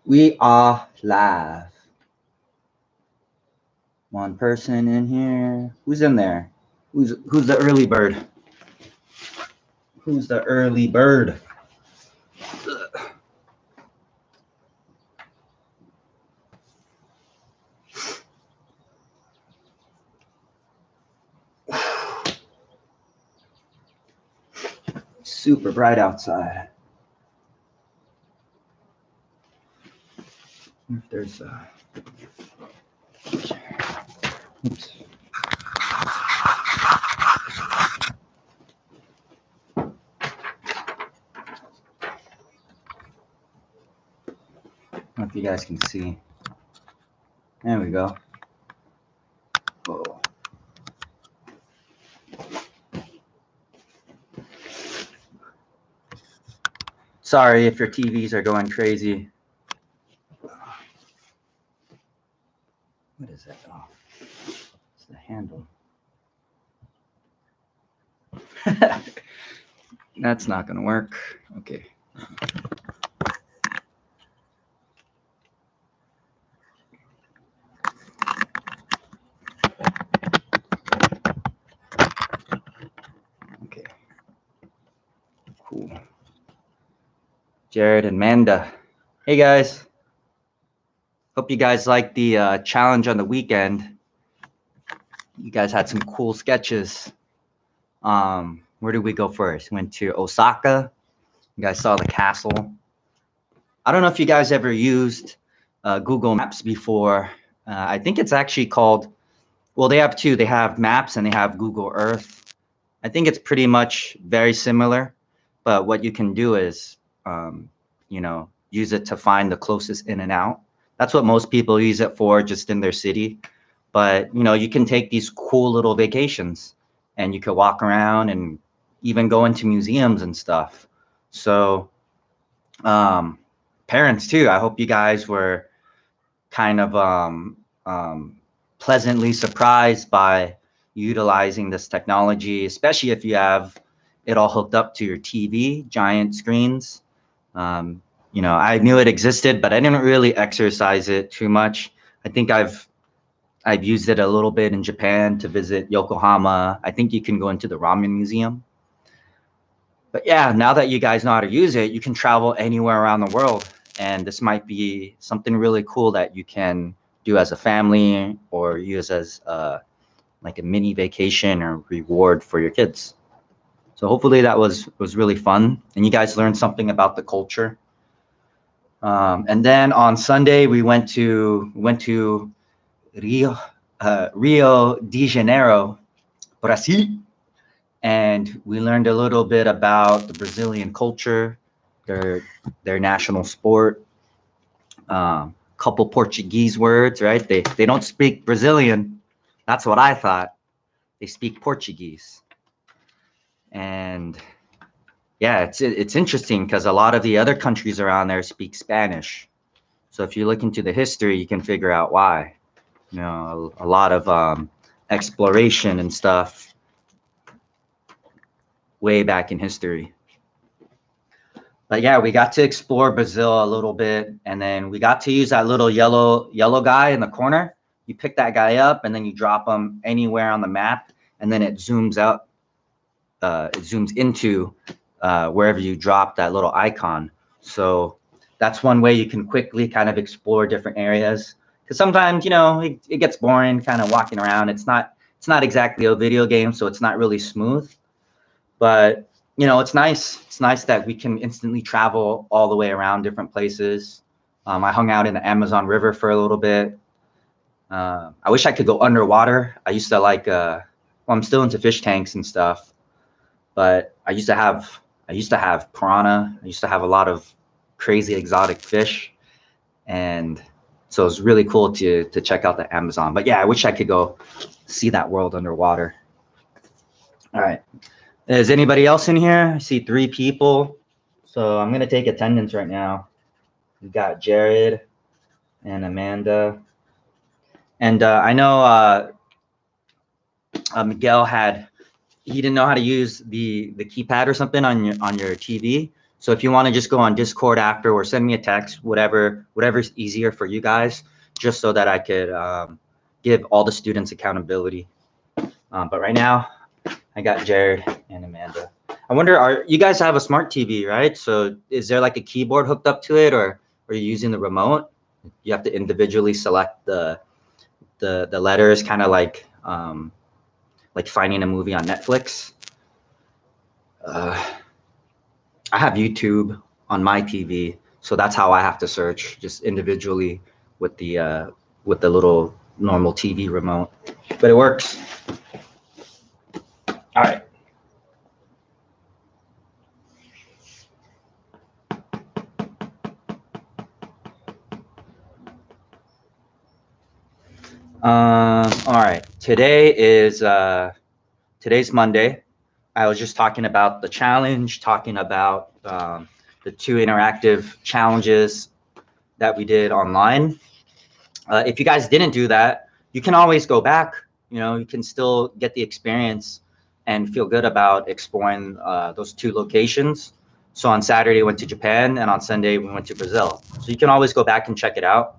We are live. One person in here. Who's in there? Who's the early bird? Who's the early bird? Super bright outside. If there's oops. I don't know if you guys can see. There we go. Whoa. Sorry if your TVs are going crazy. What is that? Oh, it's the handle. That's not going to work. Okay. Okay. Cool. Jared and Manda. Hey, guys. Hope you guys liked the challenge on the weekend. You guys had some cool sketches. Where did we go first? Went to Osaka. You guys saw the castle. I don't know if you guys ever used Google Maps before. I think it's actually called, well, they have two. They have Maps and they have Google Earth. I think it's pretty much very similar, but what you can do is, use it to find the closest in and out. That's what most people use it for, just in their city. But, you can take these cool little vacations and you could walk around and even go into museums and stuff. So parents too, I hope you guys were kind of pleasantly surprised by utilizing this technology, especially if you have it all hooked up to your TV, giant screens. I knew it existed, but I didn't really exercise it too much. I think I've used it a little bit in Japan to visit Yokohama. I think you can go into the ramen museum. But yeah, now that you guys know how to use it, you can travel anywhere around the world. And this might be something really cool that you can do as a family or use as like a mini vacation or reward for your kids. So hopefully that was really fun. And you guys learned something about the culture. And then on Sunday, we went to Rio de Janeiro, Brazil. And we learned a little bit about the Brazilian culture, their national sport, couple Portuguese words, right? They don't speak Brazilian. That's what I thought. They speak Portuguese. And yeah, it's interesting because a lot of the other countries around there speak Spanish. So if you look into the history, you can figure out why. A lot of exploration and stuff way back in history. But yeah, we got to explore Brazil a little bit, and then we got to use that little yellow guy in the corner. You pick that guy up, and then you drop him anywhere on the map, and then it zooms out. It zooms into wherever you drop that little icon. So that's one way you can quickly kind of explore different areas. Because sometimes, it gets boring kind of walking around. It's not exactly a video game, so it's not really smooth. But it's nice. It's nice that we can instantly travel all the way around different places. I hung out in the Amazon River for a little bit. I wish I could go underwater. I used to I'm still into fish tanks and stuff. but I used to have piranha. I used to have a lot of crazy exotic fish, and so it's really cool to check out the Amazon. But yeah, I wish I could go see that world underwater. All right. Is anybody else in here? I see 3 people. So I'm going to take attendance right now. We got Jared and Amanda. And I know Miguel he didn't know how to use the keypad or something on your TV. So if you want to just go on Discord after or send me a text, whatever's easier for you guys, just so that I could give all the students accountability. But right now, I got Jared and Amanda. I wonder, you guys have a smart TV, right? So is there like a keyboard hooked up to it, or are you using the remote? You have to individually select the letters, kind of like finding a movie on Netflix. I have YouTube on my TV, so that's how I have to search, just individually with the little normal TV remote. But it works. All right. All right. Today's Monday. I was just talking about the challenge, talking about the 2 interactive challenges that we did online. If you guys didn't do that, you can always go back. You can still get the experience and feel good about exploring those 2 locations. So on Saturday, we went to Japan, and on Sunday, we went to Brazil. So you can always go back and check it out.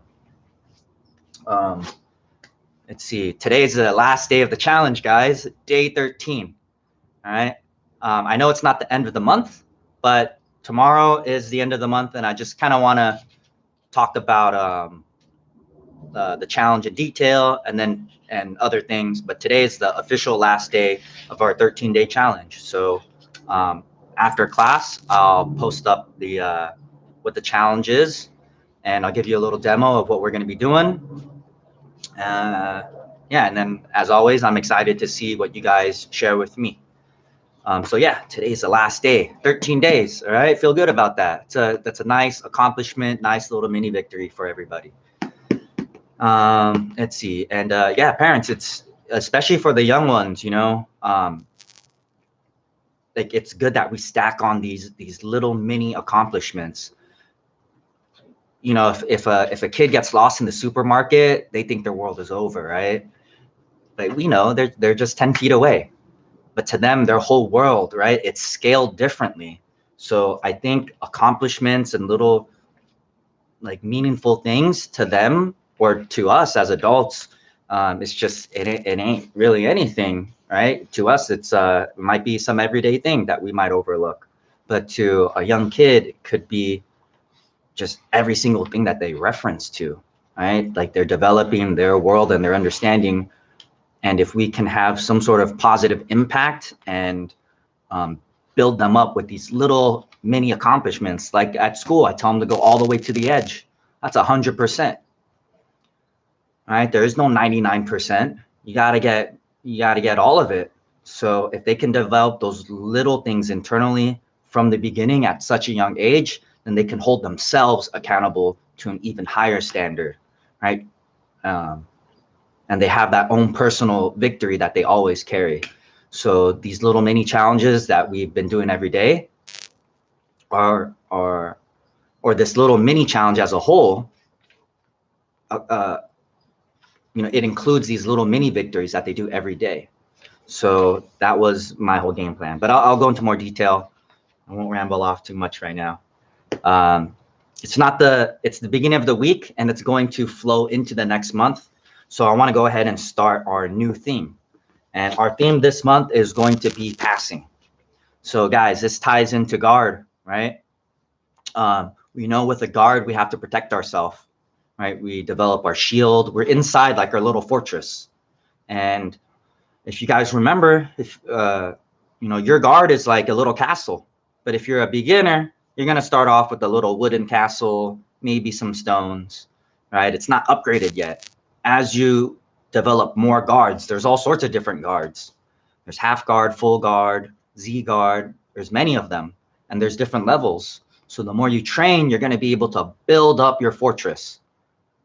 Let's see. Today's the last day of the challenge, guys. Day 13. All right. I know it's not the end of the month, but tomorrow is the end of the month, and I just kind of want to talk about the challenge in detail and other things. But today is the official last day of our 13-day challenge. So after class, I'll post up what the challenge is, and I'll give you a little demo of what we're going to be doing. Yeah, and then as always, I'm excited to see what you guys share with me. So yeah, today's the last day, 13 days. All right, feel good about that. That's a nice accomplishment, nice little mini victory for everybody. Let's see, and yeah, parents, it's especially for the young ones, like it's good that we stack on these little mini accomplishments. If a kid gets lost in the supermarket, they think their world is over, right? But we know they're just 10 feet away. But to them, their whole world, right? It's scaled differently. So I think accomplishments and little like meaningful things to them or to us as adults, it's just it ain't really anything, right? To us, it might be some everyday thing that we might overlook, but to a young kid, it could be just every single thing that they reference to, right? Like they're developing their world and their understanding. And if we can have some sort of positive impact and build them up with these little mini accomplishments, like at school, I tell them to go all the way to the edge. That's 100%. Right? There is no 99%. You gotta get all of it. So if they can develop those little things internally from the beginning at such a young age, then they can hold themselves accountable to an even higher standard, right? And they have that own personal victory that they always carry. So these little mini challenges that we've been doing every day or this little mini challenge as a whole, it includes these little mini victories that they do every day. So that was my whole game plan, but I'll go into more detail. I won't ramble off too much right now. It's the beginning of the week, and it's going to flow into the next month. So I want to go ahead and start our new theme. And our theme this month is going to be passing. So guys, this ties into guard, right? We know with a guard, we have to protect ourselves, right? We develop our shield. We're inside like our little fortress. And if you guys remember, if your guard is like a little castle. But if you're a beginner, you're going to start off with a little wooden castle, maybe some stones, right? It's not upgraded yet. As you develop more guards, there's all sorts of different guards. There's half guard, full guard, Z guard. There's many of them, and there's different levels. So the more you train, you're going to be able to build up your fortress.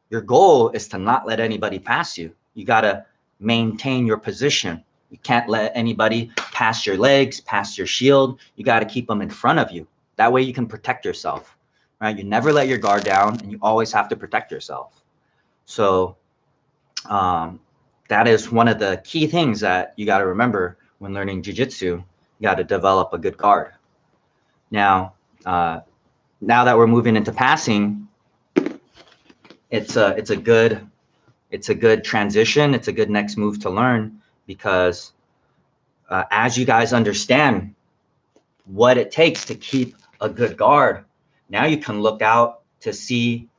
Your goal is to not let anybody pass you. You got to maintain your position. You can't let anybody pass your legs, pass your shield. You got to keep them in front of you. That way you can protect yourself, right? You never let your guard down, and you always have to protect yourself. So that is one of the key things that you got to remember when learning jiu-jitsu. You got to develop a good guard. Now that we're moving into passing, it's a good transition. It's a good next move to learn, because as you guys understand what it takes to keep a good guard, now you can look out to see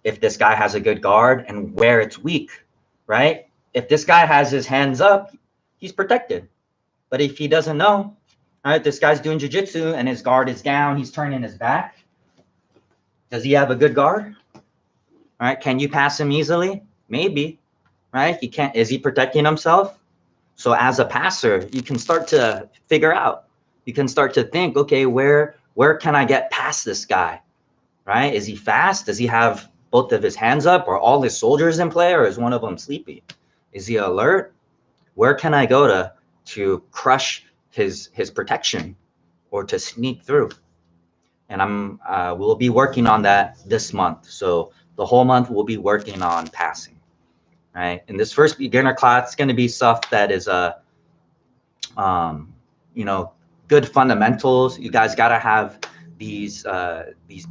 if this guy has a good guard and where it's weak, right? If this guy has his hands up, he's protected. But if he doesn't know, all right, this guy's doing jiu-jitsu and his guard is down, he's turning his back. Does he have a good guard? All right, can you pass him easily? Maybe, right? He can't. Is he protecting himself? So as a passer, you can start to figure out. You can start to think, okay, where can I get past this guy, right? Is he fast? Does he have both of his hands up? Are all his soldiers in play, or is one of them sleepy? Is he alert? Where can I go to crush his protection or to sneak through? And we'll be working on that this month. So the whole month we'll be working on passing, right? In this first beginner class, it's going to be stuff that is good fundamentals. You guys got to have these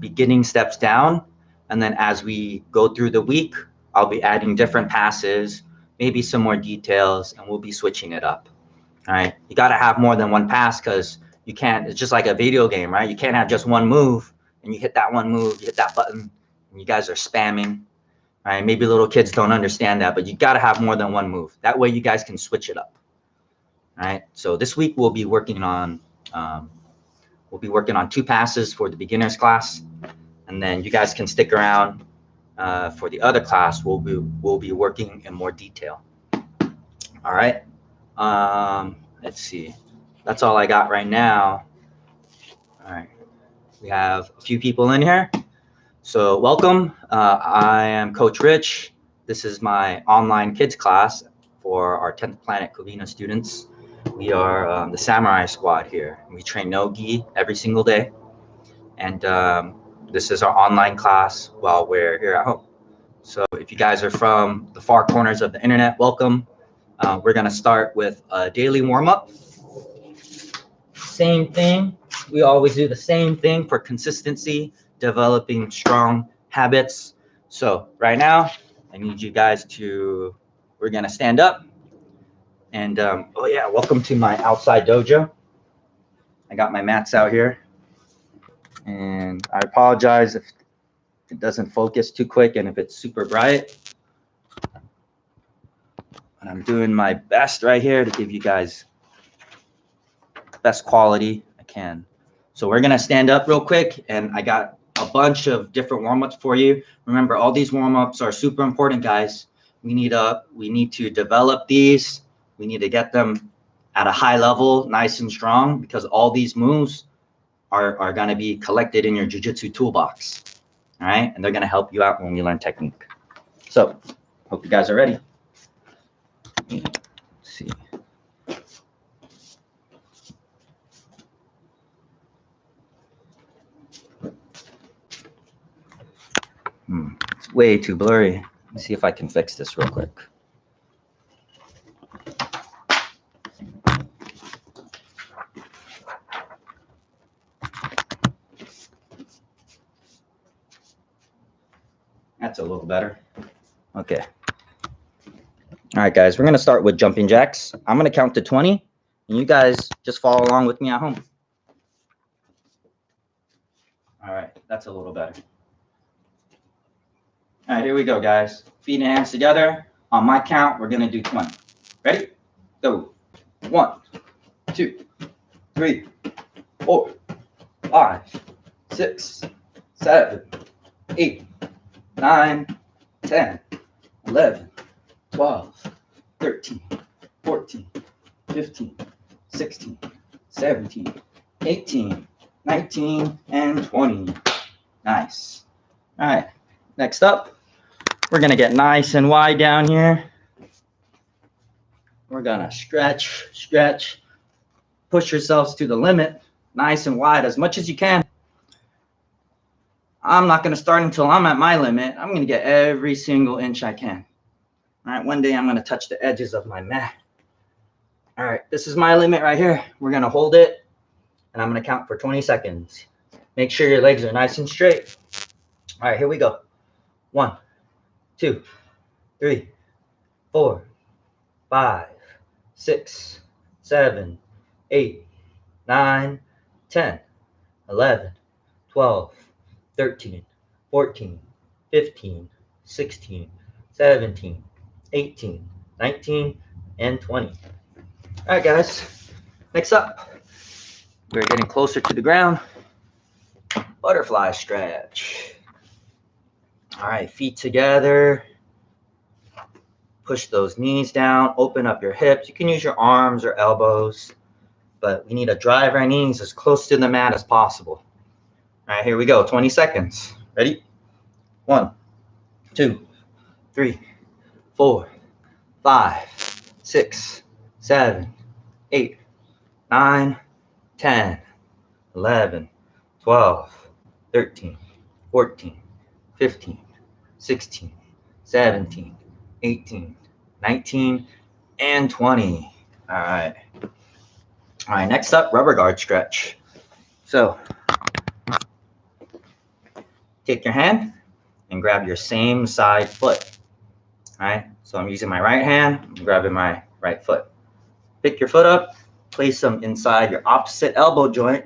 beginning steps down, and then as we go through the week, I'll be adding different passes, maybe some more details, and we'll be switching it up. All right, you got to have more than one pass, because you can't. It's just like a video game, right? You can't have just one move, and you hit that one move, you hit that button, and you guys are spamming. Right? Maybe little kids don't understand that, but you got to have more than one move. That way you guys can switch it up. All right. So this week we'll be working on 2 passes for the beginners class, and then you guys can stick around for the other class. We'll be working in more detail. All right. Let's see. That's all I got right now. All right. We have a few people in here. So welcome. I am Coach Rich. This is my online kids class for our 10th Planet Covina students. We are the Samurai Squad here. We train no-gi every single day. And this is our online class while we're here at home. So if you guys are from the far corners of the internet, welcome. We're going to start with a daily warm-up. Same thing. We always do the same thing for consistency, developing strong habits. So right now, I need you guys we're going to stand up. And oh yeah, welcome to my outside dojo. I got my mats out here. And I apologize if it doesn't focus too quick and if it's super bright. But I'm doing my best right here to give you guys best quality I can. So we're gonna stand up real quick, and I got a bunch of different warm-ups for you. Remember, all these warm-ups are super important, guys. We need to develop these. We need to get them at a high level, nice and strong, because all these moves are going to be collected in your jiu-jitsu toolbox. All right, and they're going to help you out when you learn technique. So hope you guys are ready. Let's see. It's way too blurry. Let me see if I can fix this real quick. That's a little better. Okay. All right, guys, we're going to start with jumping jacks. I'm going to count to 20, and you guys just follow along with me at home. All right, that's a little better. All right, here we go, guys. Feet and hands together. On my count, we're going to do 20. Ready? Go. 1, 2, 3, 4, 5, 6, 7, 8, 9, 10, 11, 12, 13, 14, 15, 16, 17, 18, 19, and 20. Nice. All right, next up, we're gonna get nice and wide down here. We're gonna stretch, stretch, push yourselves to the limit, nice and wide as much as you can. I'm not gonna start until I'm at my limit. I'm gonna get every single inch I can. All right, one day I'm gonna touch the edges of my mat. All right, this is my limit right here. We're gonna hold it, and I'm gonna count for 20 seconds. Make sure your legs are nice and straight. All right, here we go. 1, 2, 3, 4, 5, 6, 7, 8, 9, 10, 11, 12, 13, 14, 15, 16, 17, 18, 19, and 20. All right, guys. Next up, we're getting closer to the ground. Butterfly stretch. All right, feet together. Push those knees down. Open up your hips. You can use your arms or elbows, but we need to drive our knees as close to the mat as possible. All right, here we go. 20 seconds. Ready? 1, 2, 3, 4, 5, 6, 7, 8, 9, 10, 11, 12, 13, 14, 15, 16, 17, 18, 19, and 20. All right. All right, next up, rubber guard stretch. So take your hand and grab your same side foot. All right, so I'm using my right hand, I'm grabbing my right foot. Pick your foot up, place them inside your opposite elbow joint.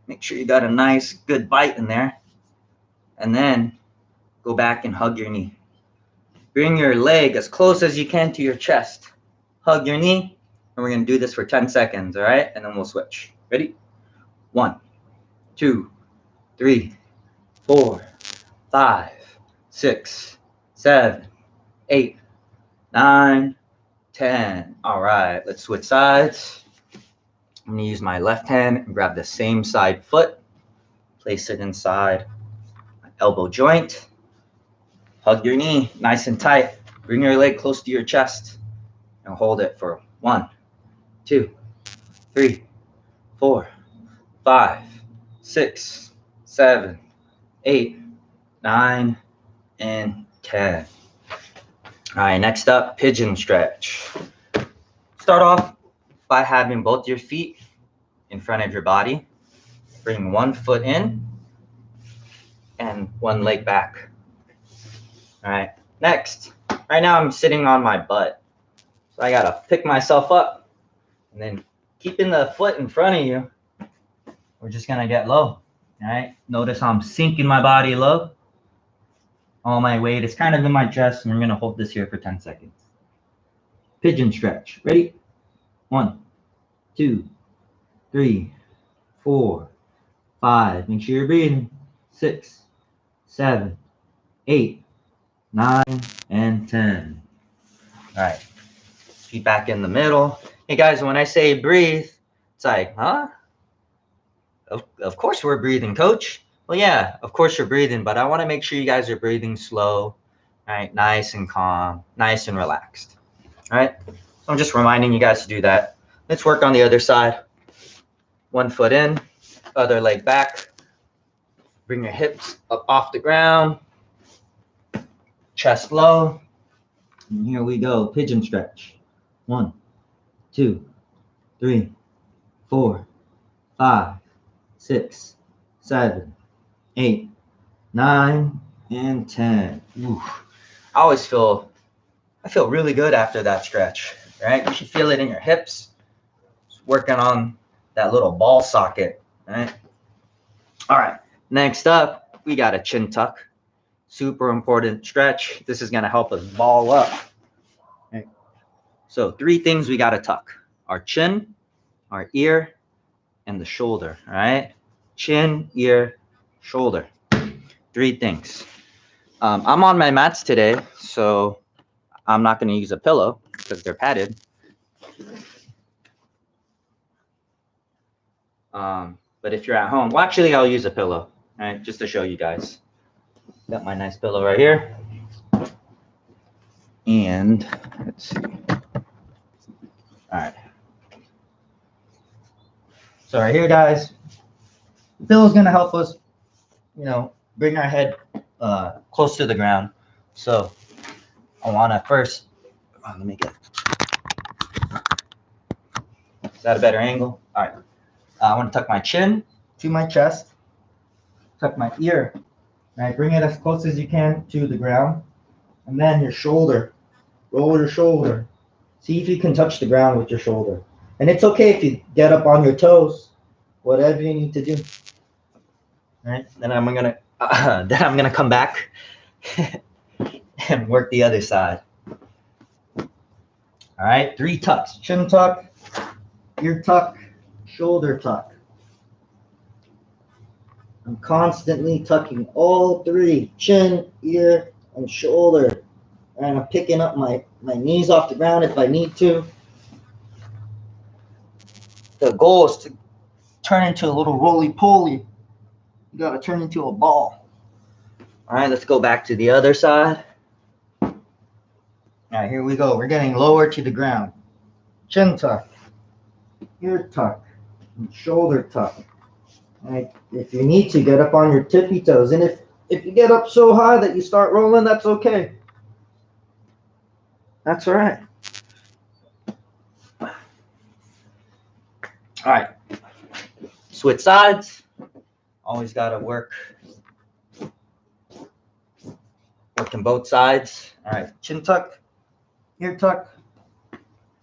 Make sure you got a nice, good bite in there. And then go back and hug your knee. Bring your leg as close as you can to your chest. Hug your knee, and we're gonna do this for 10 seconds, all right? And then we'll switch. Ready? 1, 2, 3, 4, 5, 6, 7, 8, 9, 10. All right, let's switch sides. I'm gonna use my left hand and grab the same side foot. Place it inside my elbow joint. Hug your knee nice and tight. Bring your leg close to your chest and hold it for 1, 2, 3, 4, 5, 6, 7, 8, 9, and 10. All right, next up, pigeon stretch. Start off by having both your feet in front of your body. Bring one foot in and one leg back. All right, next, right now I'm sitting on my butt. So I gotta pick myself up and then keeping the foot in front of you, we're just gonna get low, all right? Notice how I'm sinking my body low. All my weight is kind of in my chest, and we're gonna hold this here for 10 seconds. Pigeon stretch, ready? 1, 2, 3, 4, 5, make sure you're breathing. 6, 7, 8, 9, and 10. All right, feet back in the middle. Hey guys, when I say breathe, it's like, huh? Of course we're breathing, coach. Well, yeah, of course you're breathing, but I want to make sure you guys are breathing slow, all right? Nice and calm, nice and relaxed, all right? So I'm just reminding you guys to do that. Let's work on the other side. One foot in, other leg back. Bring your hips up off the ground, chest low. And here we go, pigeon stretch. 1, 2, 3, 4, 5, 6, 7, 8, 9, and 10. Ooh. I feel really good after that stretch, right? You should feel it in your hips. Just working on that little ball socket, right? All right, next up, we got a chin tuck. Super important stretch. This is gonna help us ball up. Okay. So 3 things we gotta tuck: our chin, our ear, and the shoulder, all right? Chin, ear, shoulder. 3 things. I'm on my mats today, so I'm not gonna use a pillow because they're padded. But if you're at home, well, actually, I'll use a pillow, right, just to show you guys. Got my nice pillow right here. And let's see. All right. So right here, guys, the pillow is going to help us, bring our head close to the ground. So I want to first, let me get, is that a better angle? All right. I want to tuck my chin to my chest, tuck my ear, right? Bring it as close as you can to the ground. And then your shoulder, roll your shoulder. See if you can touch the ground with your shoulder. And it's okay if you get up on your toes, whatever you need to do. All right, then I'm gonna come back and work the other side. All right, 3 tucks: chin tuck, ear tuck, shoulder tuck. I'm constantly tucking all 3: chin, ear, and shoulder. And I'm picking up my knees off the ground if I need to. The goal is to turn into a little roly-poly. You gotta turn into a ball. All right, let's go back to the other side. All right, here we go. We're getting lower to the ground. Chin tuck, ear tuck, and shoulder tuck. All right, if you need to, get up on your tippy toes. And if you get up so high that you start rolling, that's okay. That's all right. All right, switch sides. Always gotta work in both sides. All right, chin tuck, ear tuck,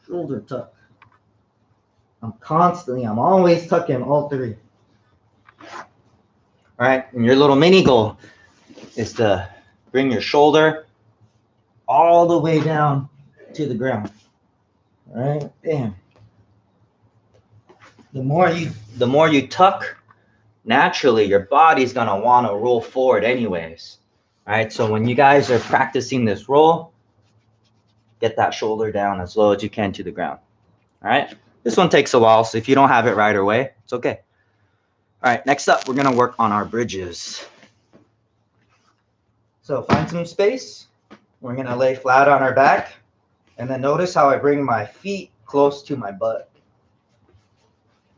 shoulder tuck. I'm always tucking all 3. All right, and your little mini goal is to bring your shoulder all the way down to the ground. All right, bam. The more you tuck, naturally your body's gonna want to roll forward anyways. All right, so when you guys are practicing this roll, get that shoulder down as low as you can to the ground. All right, this one takes a while, so if you don't have it right away, it's okay. All right, next up, we're gonna work on our bridges. So find some space. We're gonna lay flat on our back, and then notice how I bring my feet close to my butt.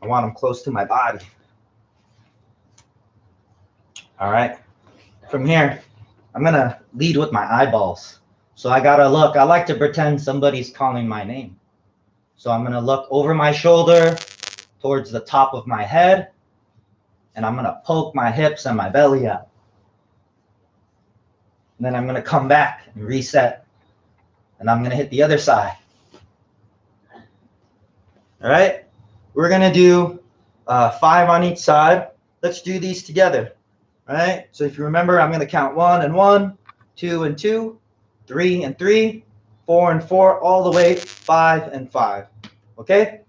I want them close to my body. All right, from here, I'm gonna lead with my eyeballs. So I gotta look. I like to pretend somebody's calling my name. So I'm gonna look over my shoulder towards the top of my head, and I'm gonna poke my hips and my belly out. And then I'm gonna come back and reset, and I'm gonna hit the other side. All right, we're gonna do 5 on each side. Let's do these together. All right, so if you remember, I'm gonna count 1 and 1, 2 and 2, 3 and 3, 4 and 4, all the way 5 and 5. Okay?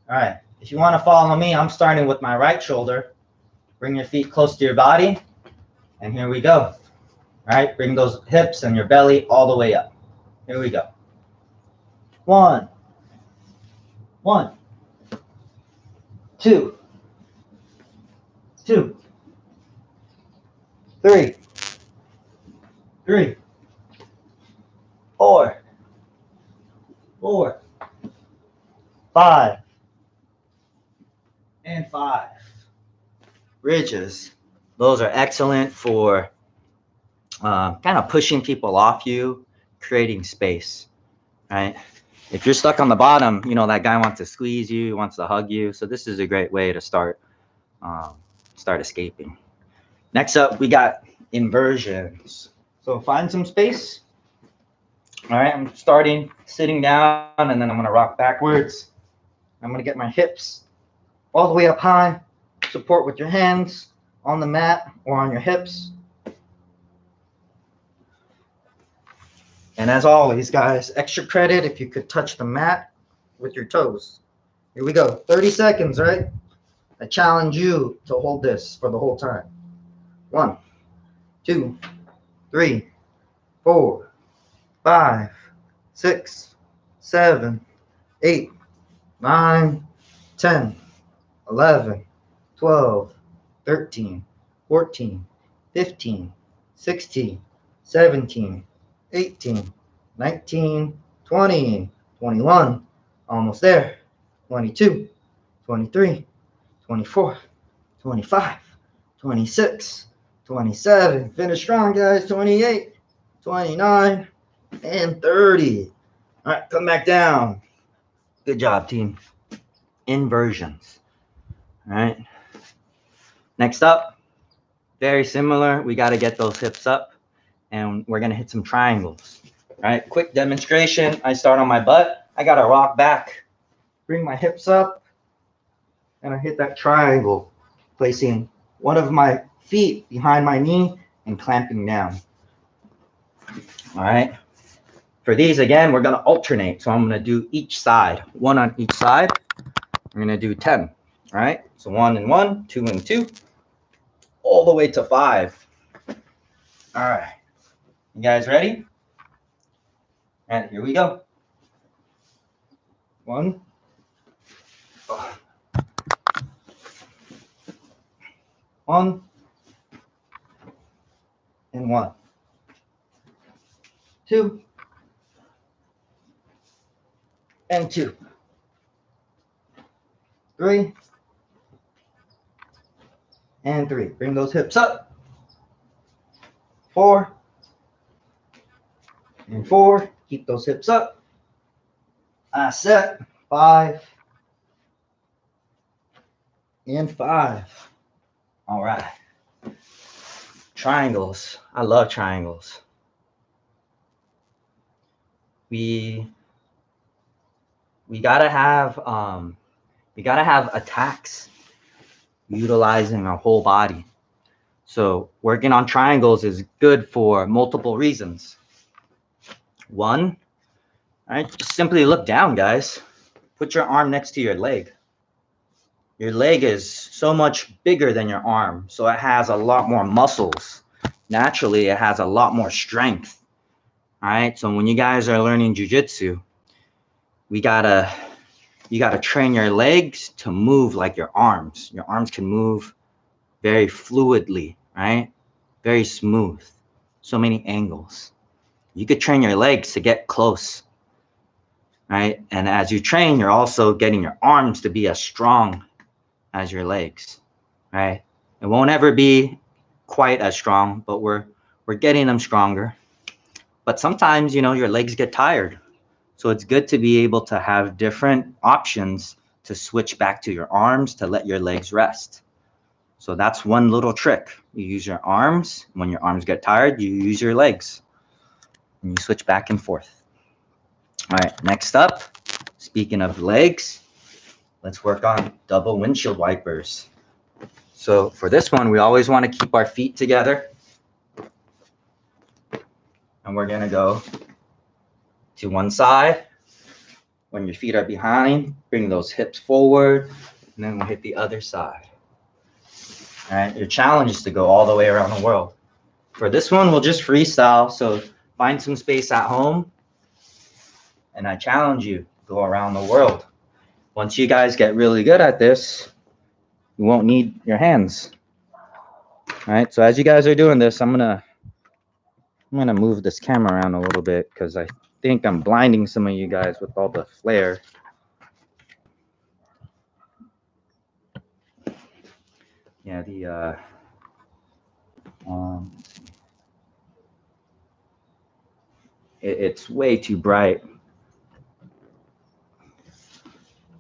All right, if you wanna follow me, I'm starting with my right shoulder. Bring your feet close to your body, and here we go. All right, bring those hips and your belly all the way up. Here we go. 1, 2, 2, 3, 4, 5, and 5. Bridges. Those are excellent for kind of pushing people off you, creating space, right? If you're stuck on the bottom, that guy wants to squeeze you, wants to hug you. So this is a great way to start escaping. Next up, we got inversions. So find some space. All right, I'm starting sitting down, and then I'm gonna rock backwards. I'm gonna get my hips all the way up high. Support with your hands on the mat or on your hips. And as always, guys, extra credit if you could touch the mat with your toes. Here we go, 30 seconds, right? I challenge you to hold this for the whole time. 1, 2, 3, 4, 5, 6, 7, 8, 9, 10, 11, 12, 13, 14, 15, 16, 17, 18, 19, 20, 21, almost there, 22, 23, 24, 25, 26, 27, finish strong guys, 28, 29, and 30. All right, come back down. Good job, team. Inversions. All right. Next up, very similar. We got to get those hips up, and we're going to hit some triangles. All right, quick demonstration. I start on my butt. I got to rock back, bring my hips up, and I hit that triangle, placing one of my feet behind my knee and clamping down. All right. For these, again, we're going to alternate. So I'm going to do each side, one on each side. We're going to do 10. All right. So 1 and 1, 2 and 2, all the way to 5. All right. You guys ready? All right, here we go. 1. 1 and 1. 2 and 2. 3 and 3. Bring those hips up. 4 and 4. Keep those hips up. Set. 5 and 5. All right. Triangles. I love triangles. We gotta have attacks utilizing our whole body. So working on triangles is good for multiple reasons. 1, all right, just simply look down, guys. Put your arm next to your leg. Your leg is so much bigger than your arm, so it has a lot more muscles. Naturally, it has a lot more strength. All right, so when you guys are learning jiu-jitsu, you gotta train your legs to move like your arms. Your arms can move very fluidly, right? Very smooth. So many angles. You could train your legs to get close, right? And as you train, you're also getting your arms to be as strong as your legs, right? It won't ever be quite as strong, but we're getting them stronger. But sometimes, your legs get tired. So it's good to be able to have different options to switch back to your arms to let your legs rest. So that's one little trick. You use your arms. When your arms get tired, you use your legs. And you switch back and forth. All right, next up, speaking of legs, let's work on double windshield wipers. So for this one, we always want to keep our feet together. And we're going to go to one side. When your feet are behind, bring those hips forward, and then we'll hit the other side. All right, your challenge is to go all the way around the world. For this one, we'll just freestyle. So find some space at home, and I challenge you, go around the world. Once you guys get really good at this, you won't need your hands. All right, so as you guys are doing this, I'm gonna move this camera around a little bit because I think I'm blinding some of you guys with all the flare. Yeah, it's way too bright.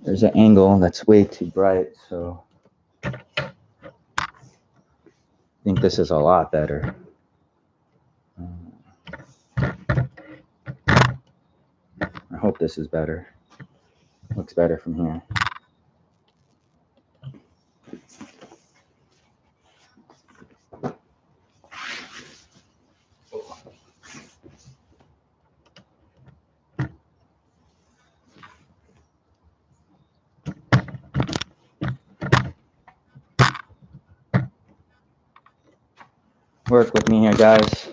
There's an angle that's way too bright, so I think this is a lot better. I hope this is better. Looks better from here. Work with me here, guys.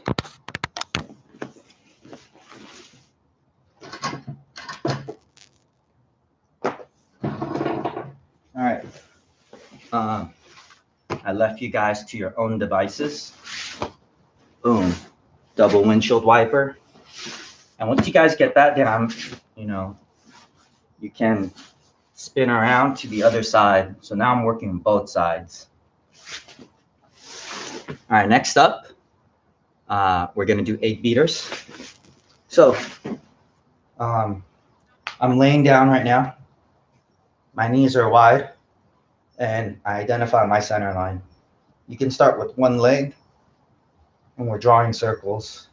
All right. I left you guys to your own devices. Boom, double windshield wiper. And once you guys get that down, you can spin around to the other side. So now I'm working both sides. All right, next up, we're gonna do 8 beaters. So I'm laying down right now. My knees are wide, and I identify my center line. You can start with one leg, and we're drawing circles.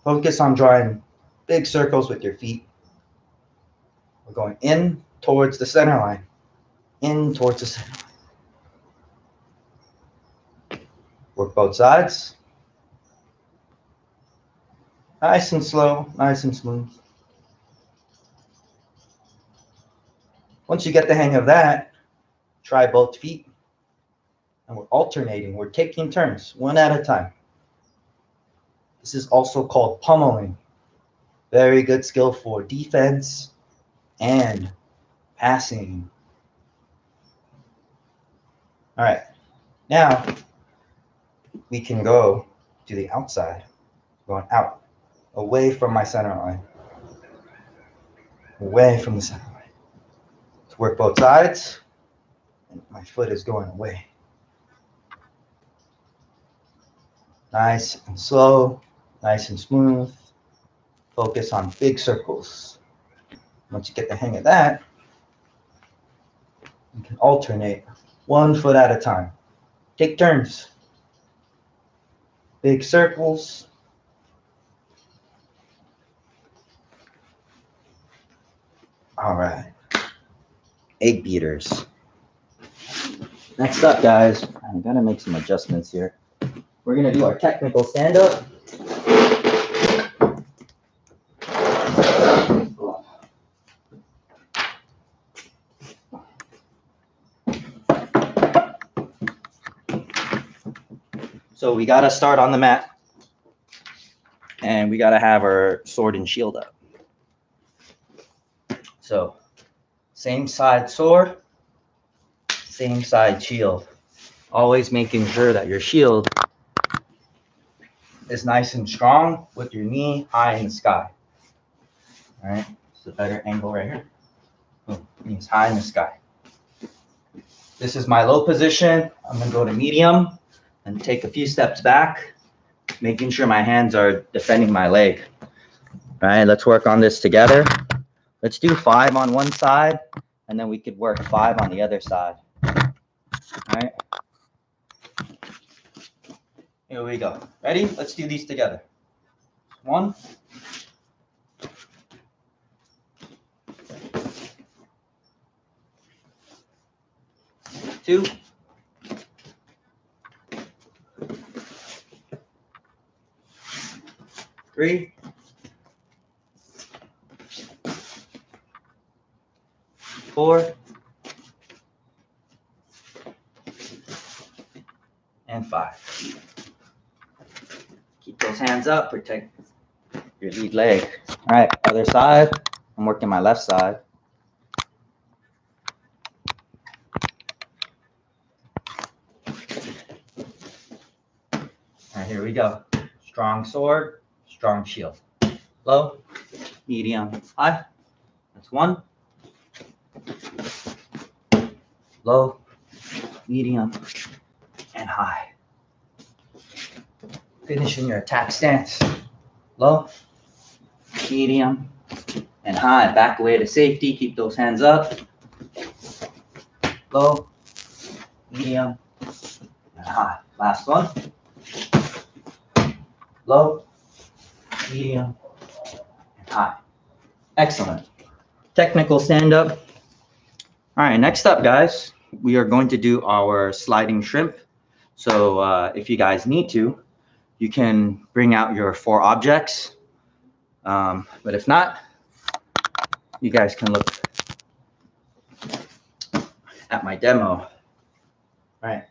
Focus on drawing big circles with your feet. We're going in towards the center line, in towards the center line. Work both sides. Nice and slow, nice and smooth. Once you get the hang of that, try both feet. And we're alternating, we're taking turns, one at a time. This is also called pummeling. Very good skill for defense and passing. All right, now we can go to the outside, going out, away from my center line, away from the center line. To work both sides, and my foot is going away. Nice and slow, nice and smooth. Focus on big circles. Once you get the hang of that, you can alternate one foot at a time. Take turns. Big circles. All right. 8 beaters. Next up, guys, I'm gonna make some adjustments here. We're gonna do our technical stand-up. So we gotta start on the mat, and we gotta have our sword and shield up. So same side sword, same side shield. Always making sure that your shield is nice and strong with your knee high in the sky. All right, it's a better angle right here. Boom, knees high in the sky. This is my low position. I'm gonna go to medium and take a few steps back, making sure my hands are defending my leg. All right, let's work on this together. Let's do 5 on one side, and then we could work 5 on the other side. All right. Here we go. Ready? Let's do these together. 1. 2. 3. 4. And 5. Keep those hands up, protect your lead leg. All right, other side. I'm working my left side. All right, here we go. Strong sword, strong shield. Low, medium, high. That's 1. Low, medium, and high. Finish in your attack stance. Low, medium, and high. Back away to safety. Keep those hands up. Low, medium, and high. Last one. Low, medium, and high. Excellent. Technical stand-up. All right, next up, guys, we are going to do our sliding shrimp. So if you guys need to, you can bring out your 4 objects. But if not, you guys can look at my demo. All right.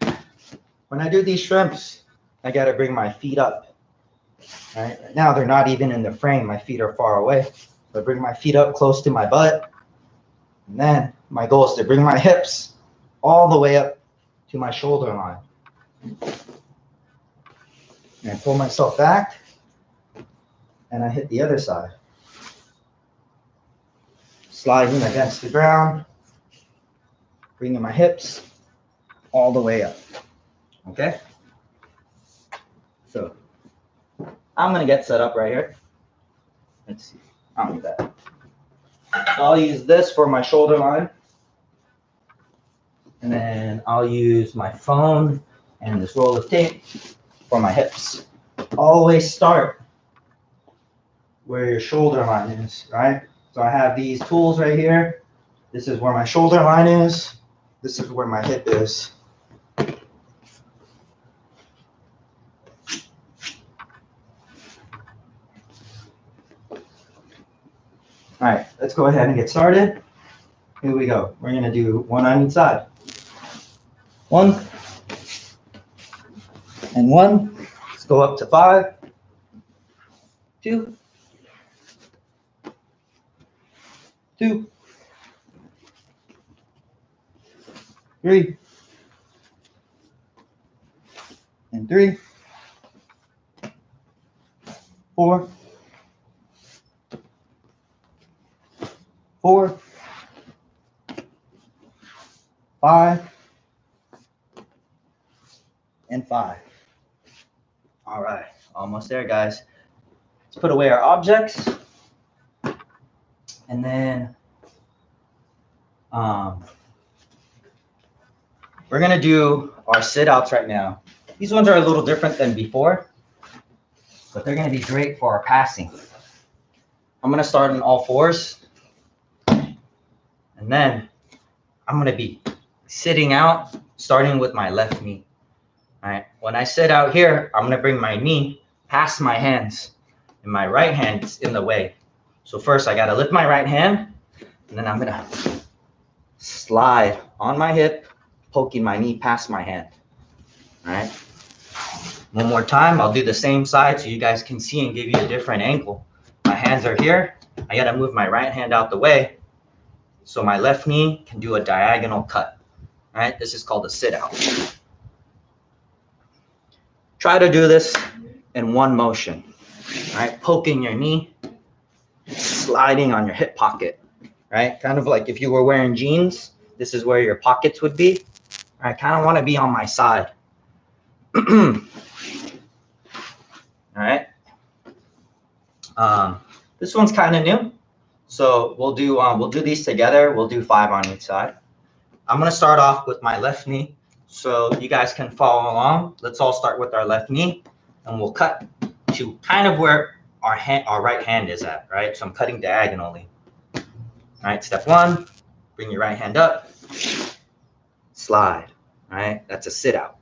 When I do these shrimps, I got to bring my feet up. All right. Right now, they're not even in the frame. My feet are far away. So I bring my feet up close to my butt. And then my goal is to bring my hips all the way up to my shoulder line. And I pull myself back, and I hit the other side. Sliding against the ground, bringing my hips all the way up. Okay? So I'm gonna get set up right here. Let's see. I don't need that. So I'll use this for my shoulder line. And then I'll use my phone and this roll of tape for my hips. Always start where your shoulder line is, right? So I have these tools right here. This is where my shoulder line is. This is where my hip is. All right, let's go ahead and get started. Here we go. We're gonna do one on each side. 1 and 1. Let's go up to 5, 2, 2, 3, and 3, 4, 4, 5, and 5. All right, almost there, guys. Let's put away our objects. And then we're gonna do our sit-outs right now. These ones are a little different than before, but they're gonna be great for our passing. I'm gonna start on all fours, and then I'm gonna be sitting out, starting with my left knee. All right, when I sit out here, I'm gonna bring my knee past my hands, and my right hand is in the way. So first I gotta lift my right hand, and then I'm gonna slide on my hip, poking my knee past my hand. All right, one more time. I'll do the same side so you guys can see and give you a different angle. My hands are here. I gotta move my right hand out the way so my left knee can do a diagonal cut. All right, this is called a sit out. Try to do this in one motion. All right, poking your knee, sliding on your hip pocket. Right, kind of like if you were wearing jeans, this is where your pockets would be. I kind of want to be on my side. All right. This one's kind of new, so we'll do these together. We'll do 5 on each side. I'm gonna start off with my left knee, so you guys can follow along. Let's all start with our left knee, and we'll cut to kind of where our right hand is at. Right, so I'm cutting diagonally. All right, step 1, bring your right hand up, slide. All right, that's a sit out.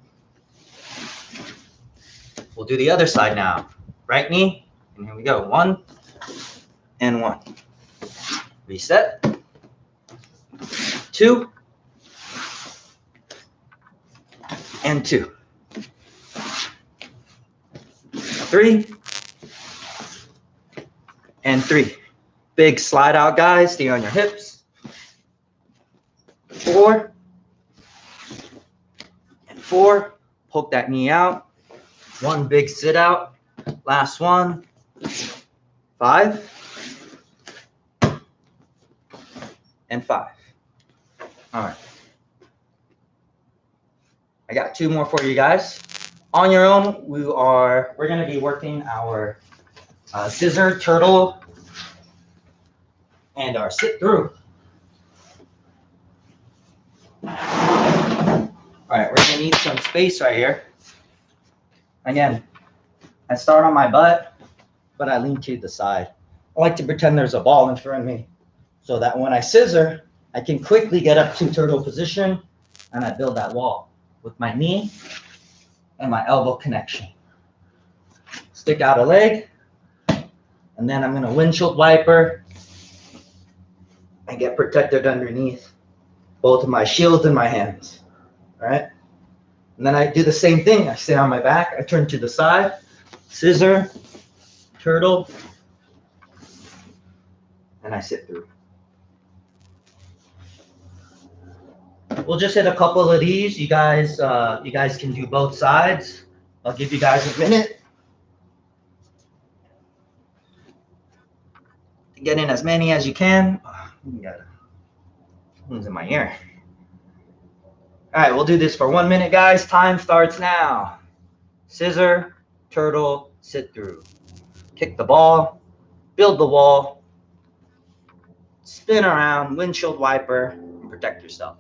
We'll do the other side now. Right knee, and here we go. 1 and 1. Reset. 2 and 2. 3 and 3. Big slide out, guys. Stay on your hips. 4 and 4. Poke that knee out. 1 big sit out. Last one. 5 and 5. All right. I got 2 more for you guys. On your own, we're going to be working our scissor, turtle, and our sit through. All right, we're going to need some space right here. Again, I start on my butt, but I lean to the side. I like to pretend there's a ball in front of me so that when I scissor, I can quickly get up to turtle position and I build that wall with my knee and my elbow connection. Stick out a leg, and then I'm going to windshield wiper and get protected underneath both of my shields and my hands. All right? And then I do the same thing. I stay on my back. I turn to the side, scissor, turtle, and I sit through. We'll we'll just hit a couple of these. You guys can do both sides. I'll give you guys a minute to get in as many as you can. Who's in my ear? All right, we'll do this for 1 minute, guys. Time starts now. Scissor, turtle, sit through. Kick the ball, build the wall, spin around, windshield wiper, and protect yourself.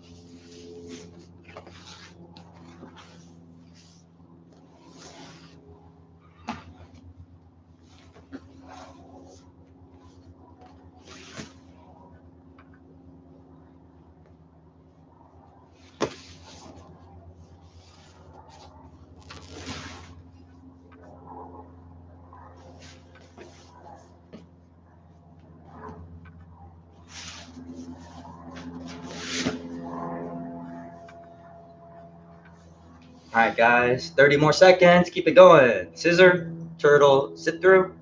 All right, guys, 30 more seconds. Keep it going. Scissor, turtle, sit through.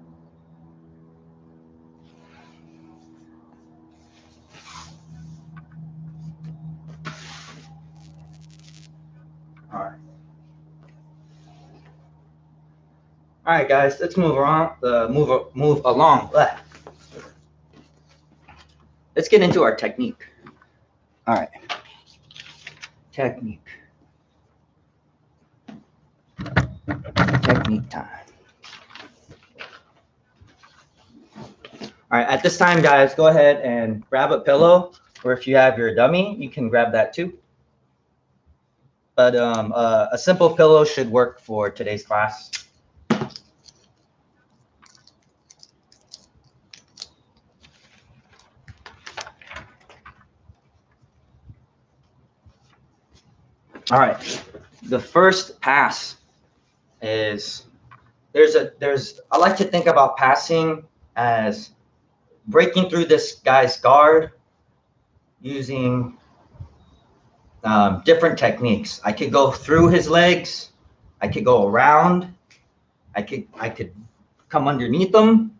All right. All right, guys, let's move around. Move along. Let's get into our technique. All right. Technique time. All right, at this time, guys, go ahead and grab a pillow, or if you have your dummy, you can grab that too. But a simple pillow should work for today's class. All right, the first pass is I like to think about passing as breaking through this guy's guard using different techniques. I could go through his legs, I could go around, I could come underneath him,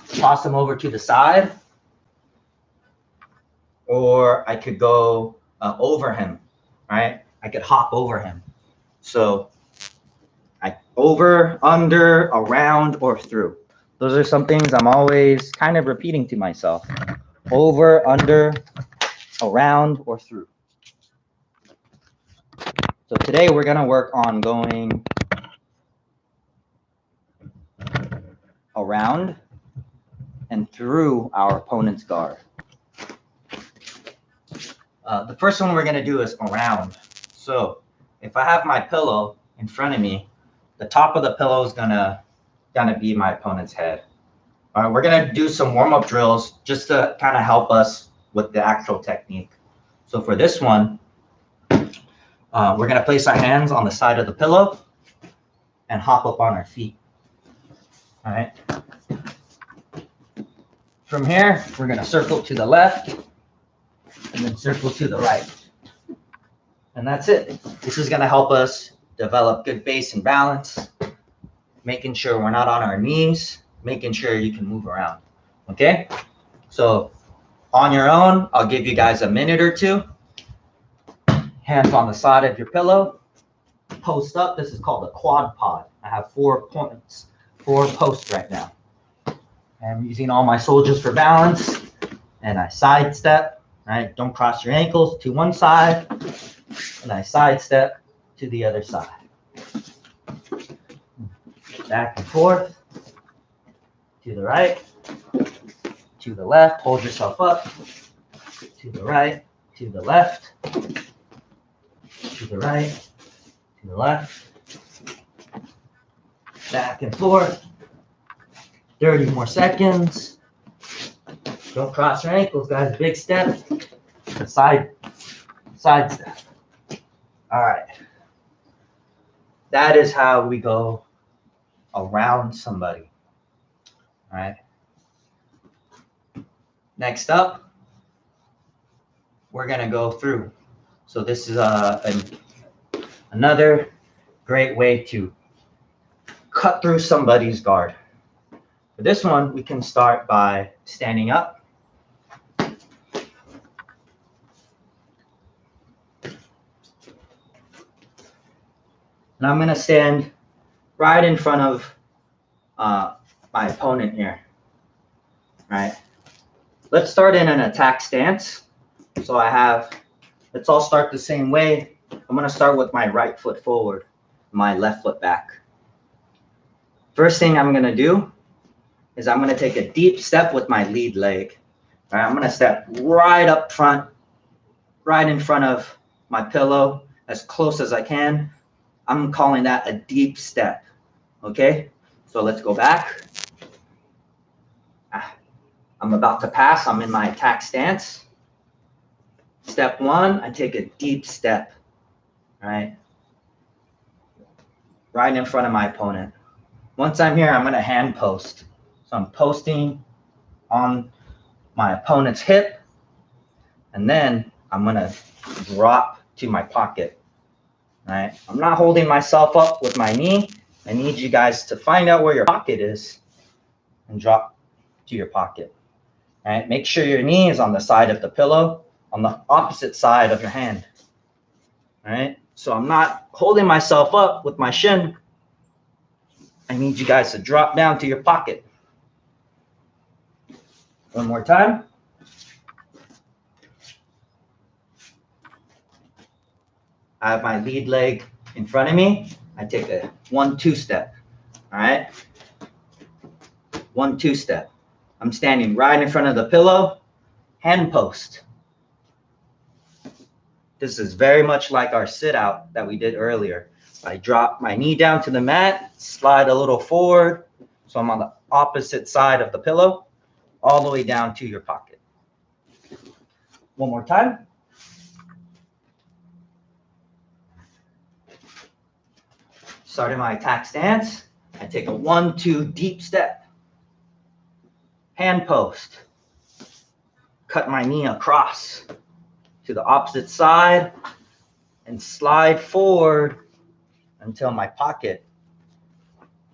toss him over to the side, or I could go over him, right? I could hop over him. So over, under, around, or through. Those are some things I'm always kind of repeating to myself. Over, under, around, or through. So today we're going to work on going around and through our opponent's guard. The first one we're going to do is around. So if I have my pillow in front of me, the top of the pillow is gonna be my opponent's head. All right, we're gonna do some warm-up drills just to kind of help us with the actual technique. So for this one, we're gonna place our hands on the side of the pillow and hop up on our feet. All right. From here, we're gonna circle to the left and then circle to the right. And that's it. This is gonna help us develop good base and balance, making sure we're not on our knees, making sure you can move around, okay? So on your own, I'll give you guys a minute or two. Hands on the side of your pillow, post up. This is called a quad pod. I have 4 points, 4 posts right now. I'm using all my soldiers for balance, and I sidestep, right? Don't cross your ankles to one side, and I sidestep to the other side. Back and forth, to the right, to the left, hold yourself up, to the right, to the left, to the right, to the left, back and forth, 30 more seconds. Don't cross your ankles, guys, big step, side step. All right. That is how we go around somebody. All right. Next up, we're going to go through. So this is another great way to cut through somebody's guard. For this one, we can start by standing up. And I'm gonna stand right in front of my opponent here, right? Let's start in an attack stance. So let's all start the same way. I'm gonna start with my right foot forward, my left foot back. First thing I'm gonna do is I'm gonna take a deep step with my lead leg. All right, I'm gonna step right up front, right in front of my pillow, as close as I can. I'm calling that a deep step, okay? So let's go back. I'm about to pass, I'm in my attack stance. Step one, I take a deep step, right? Right in front of my opponent. Once I'm here, I'm gonna hand post. So I'm posting on my opponent's hip, and then I'm gonna drop to my pocket, right? I'm not holding myself up with my knee. I need you guys to find out where your pocket is and drop to your pocket, right? Make sure your knee is on the side of the pillow, on the opposite side of your hand, right? So I'm not holding myself up with my shin. I need you guys to drop down to your pocket. One more time. I have my lead leg in front of me. I take a 1-2 step, all right? 1-2 step. I'm standing right in front of the pillow, hand post. This is very much like our sit out that we did earlier. I drop my knee down to the mat, slide a little forward, so I'm on the opposite side of the pillow, all the way down to your pocket. One more time. Starting my attack stance, I take a 1-2 deep step, hand post, cut my knee across to the opposite side, and slide forward until my pocket,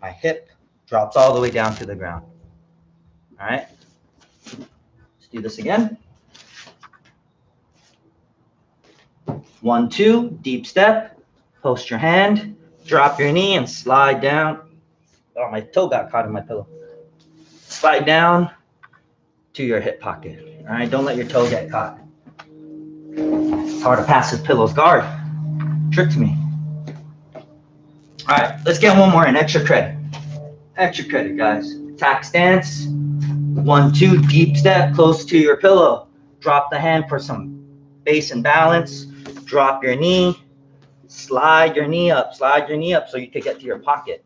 my hip, drops all the way down to the ground. All right, let's do this again. 1-2, deep step, post your hand, drop your knee, and slide down. Oh, my toe got caught in my pillow. Slide down to your hip pocket. All right, don't let your toe get caught. It's hard to pass this pillow's guard. Tricked me. All right, let's get one more in. Extra credit. Extra credit, guys. Attack stance. 1-2, deep step, close to your pillow. Drop the hand for some base and balance. Drop your knee. Slide your knee up. Slide your knee up so you can get to your pocket.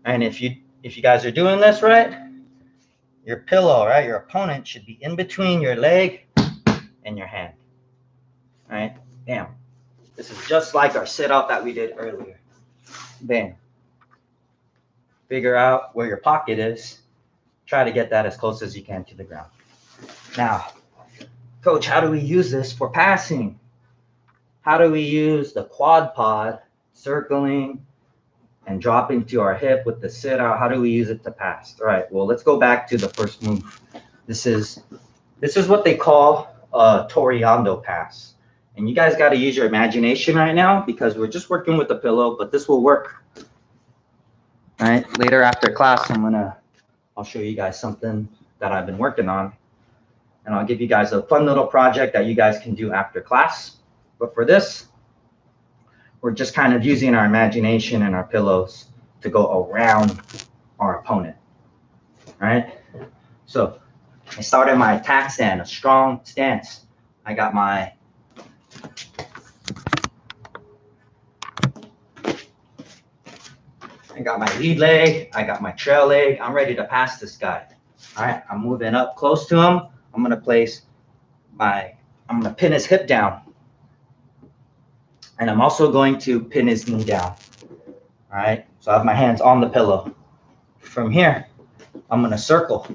And if you guys are doing this right, your pillow, right, your opponent should be in between your leg and your hand. All right, bam. This is just like our sit-out that we did earlier. Bam. Figure out where your pocket is. Try to get that as close as you can to the ground. Now, coach, how do we use this for passing? How do we use the quad pod, circling and dropping to our hip with the sit-out? How do we use it to pass? All right, well, let's go back to the first move. This is what they call a Toreando Pass. And you guys got to use your imagination right now because we're just working with the pillow, but this will work. All right, later after class, I'll show you guys something that I've been working on. And I'll give you guys a fun little project that you guys can do after class. But for this, we're just kind of using our imagination and our pillows to go around our opponent. All right, so I started my attack stand, a strong stance. I got my lead leg, I got my trail leg. I'm ready to pass this guy. All right, I'm moving up close to him. I'm gonna pin his hip down. And I'm also going to pin his knee down. All right, so I have my hands on the pillow. From here, I'm gonna circle.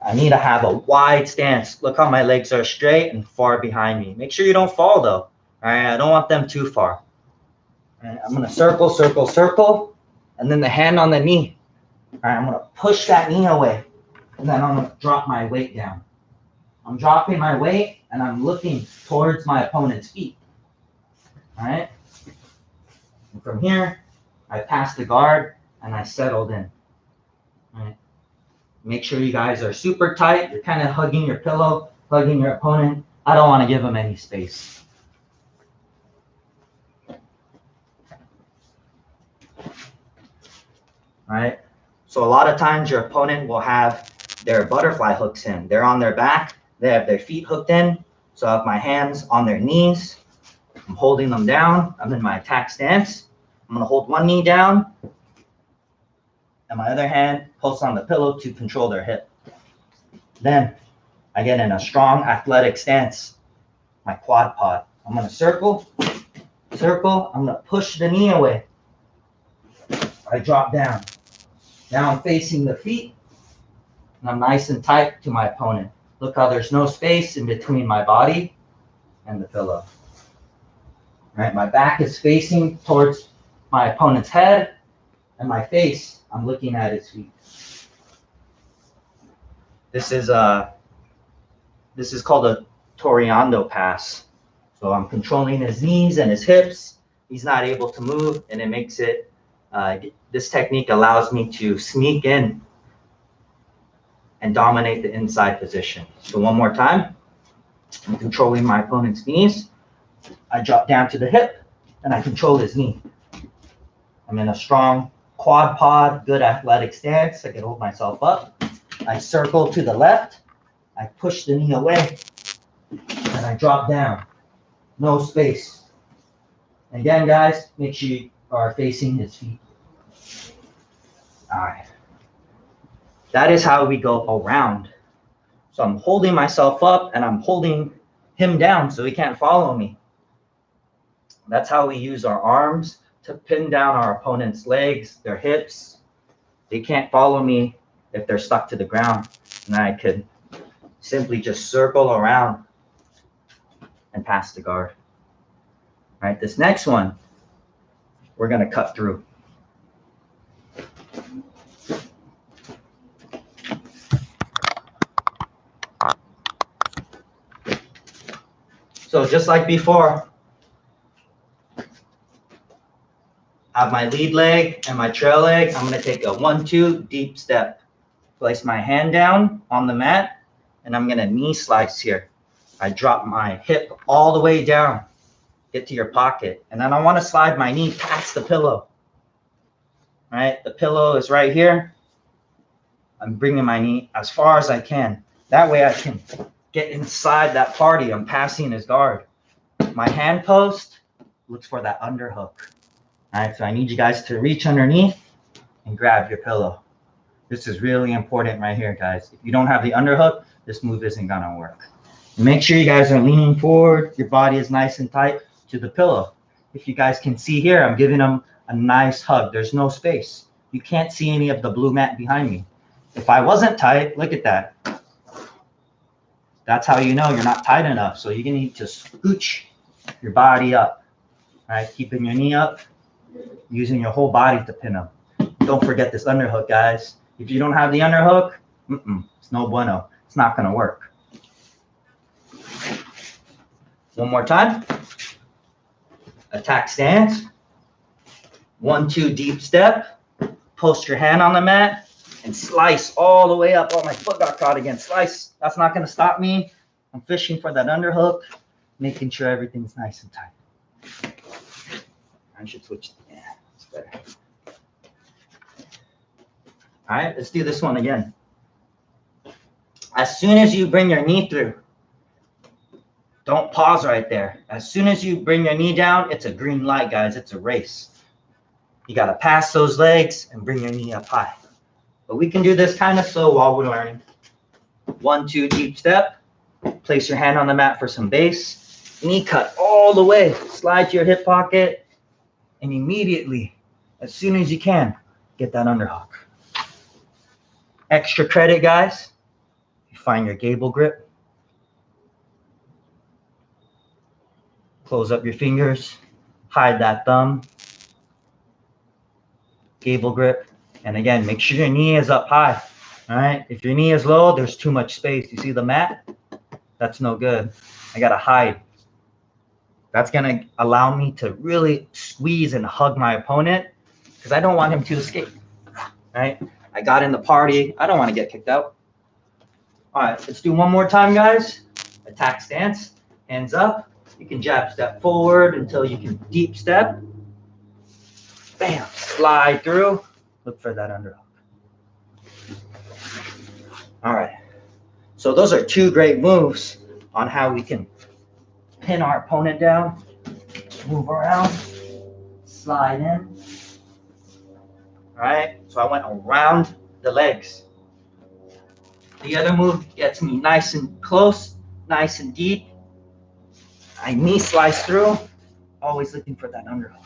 I need to have a wide stance. Look how my legs are straight and far behind me. Make sure you don't fall though. All right, I don't want them too far. All right, I'm gonna circle, circle, circle, and then the hand on the knee. All right, I'm gonna push that knee away, and then I'm gonna drop my weight down. I'm dropping my weight, and I'm looking towards my opponent's feet. All right, And from here, I passed the guard and I settled in. All right. Make sure you guys are super tight. You're kind of hugging your pillow, hugging your opponent. I don't want to give them any space. All right. So a lot of times your opponent will have their butterfly hooks in. They're on their back. They have their feet hooked in. So I have my hands on their knees. I'm holding them down. I'm in my attack stance. I'm going to hold one knee down, and my other hand pulls on the pillow to control their hip. Then I get in a strong athletic stance, my quad pod. I'm going to circle. I'm going to push the knee away. I drop down. Now I'm facing the feet, and I'm nice and tight to my opponent. Look how there's no space in between my body and the pillow. All right, my back is facing towards my opponent's head, and my face, I'm looking at his feet. This is called a Toreando Pass. So I'm controlling his knees and his hips. He's not able to move, and it makes it, this technique allows me to sneak in and dominate the inside position. So one more time, I'm controlling my opponent's knees. I drop down to the hip, and I control his knee. I'm in a strong quad pod, good athletic stance. I can hold myself up. I circle to the left. I push the knee away, and I drop down. No space. Again, guys, make sure you are facing his feet. All right. That is how we go around. So I'm holding myself up, and I'm holding him down so he can't follow me. That's how we use our arms to pin down our opponent's legs, their hips. They can't follow me if they're stuck to the ground. And I could simply just circle around and pass the guard. All right, this next one, we're going to cut through. So just like before, I have my lead leg and my trail leg. I'm going to take a 1-2 deep step. Place my hand down on the mat, and I'm going to knee slice here. I drop my hip all the way down. Get to your pocket. And then I want to slide my knee past the pillow. All right, the pillow is right here. I'm bringing my knee as far as I can. That way I can get inside that party. I'm passing his guard. My hand post looks for that underhook. All right, so I need you guys to reach underneath and grab your pillow. This is really important right here, guys. If you don't have the underhook, this move isn't gonna work. Make sure you guys are leaning forward. Your body is nice and tight to the pillow. If you guys can see here, I'm giving them a nice hug. There's no space. You can't see any of the blue mat behind me. If I wasn't tight, look at that. That's how you know you're not tight enough. So you're gonna need to scooch your body up. All right, keeping your knee up, using your whole body to pin them. Don't forget this underhook, guys. If you don't have the underhook, it's no bueno. It's not gonna work. One more time. Attack stance. 1-2 deep step. Post your hand on the mat and slice all the way up. Oh, my foot got caught again. Slice. That's not gonna stop me. I'm fishing for that underhook, making sure everything's nice and tight. I should switch. Yeah, it's better. All right, let's do this one again. As soon as you bring your knee through, don't pause right there. As soon as you bring your knee down, it's a green light, guys. It's a race. You got to pass those legs and bring your knee up high. But we can do this kind of slow while we're learning. 1-2 deep step. Place your hand on the mat for some base. Knee cut all the way. Slide to your hip pocket. And immediately, as soon as you can, get that underhook. Extra credit, guys. You find your gable grip. Close up your fingers. Hide that thumb. Gable grip. And again, make sure your knee is up high. All right. If your knee is low, there's too much space. You see the mat? That's no good. I got to hide. That's gonna allow me to really squeeze and hug my opponent because I don't want him to escape, right? I got in the party. I don't want to get kicked out. All right, let's do one more time, guys. Attack stance, hands up. You can jab step forward until you can deep step. Bam, slide through. Look for that underhook. All right, so those are two great moves on how we can pin our opponent down, move around, slide in. All right, so I went around the legs. The other move gets me nice and close, nice and deep. I knee slice through, always looking for that underhook.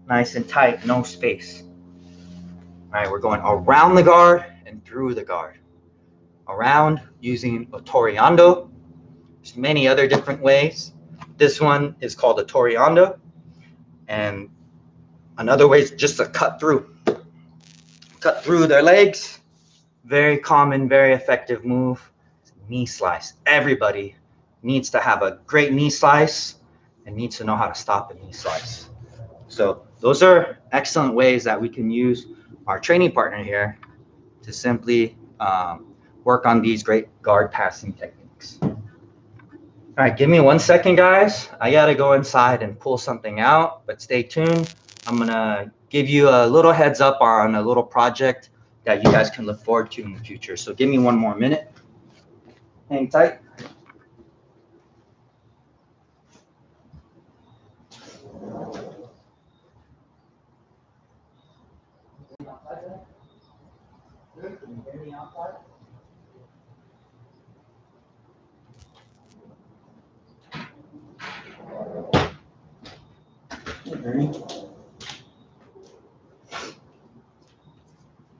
Nice and tight, no space. All right, we're going around the guard and through the guard. Around using a Toreando. There's many other different ways. This one is called a Toreando. And another way is just to cut through. Cut through their legs. Very common, very effective move. Knee slice. Everybody needs to have a great knee slice and needs to know how to stop a knee slice. So those are excellent ways that we can use our training partner here to simply work on these great guard passing techniques. All right, give me 1 second, guys. I gotta go inside and pull something out, but stay tuned. I'm gonna give you a little heads up on a little project that you guys can look forward to in the future. So give me 1 more minute. Hang tight.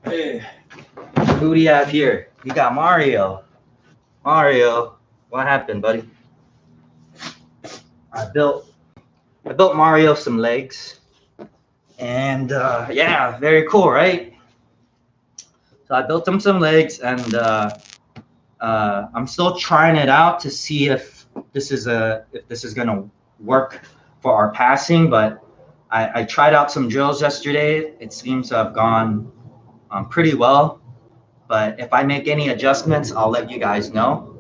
Hey, who do you have here? You got Mario. Mario, what happened, buddy? I built Mario some legs, and yeah, very cool, right? So I built him some legs, and I'm still trying it out to see if this is gonna work for our passing. But I tried out some drills yesterday. It seems to have gone pretty well. But if I make any adjustments, I'll let you guys know.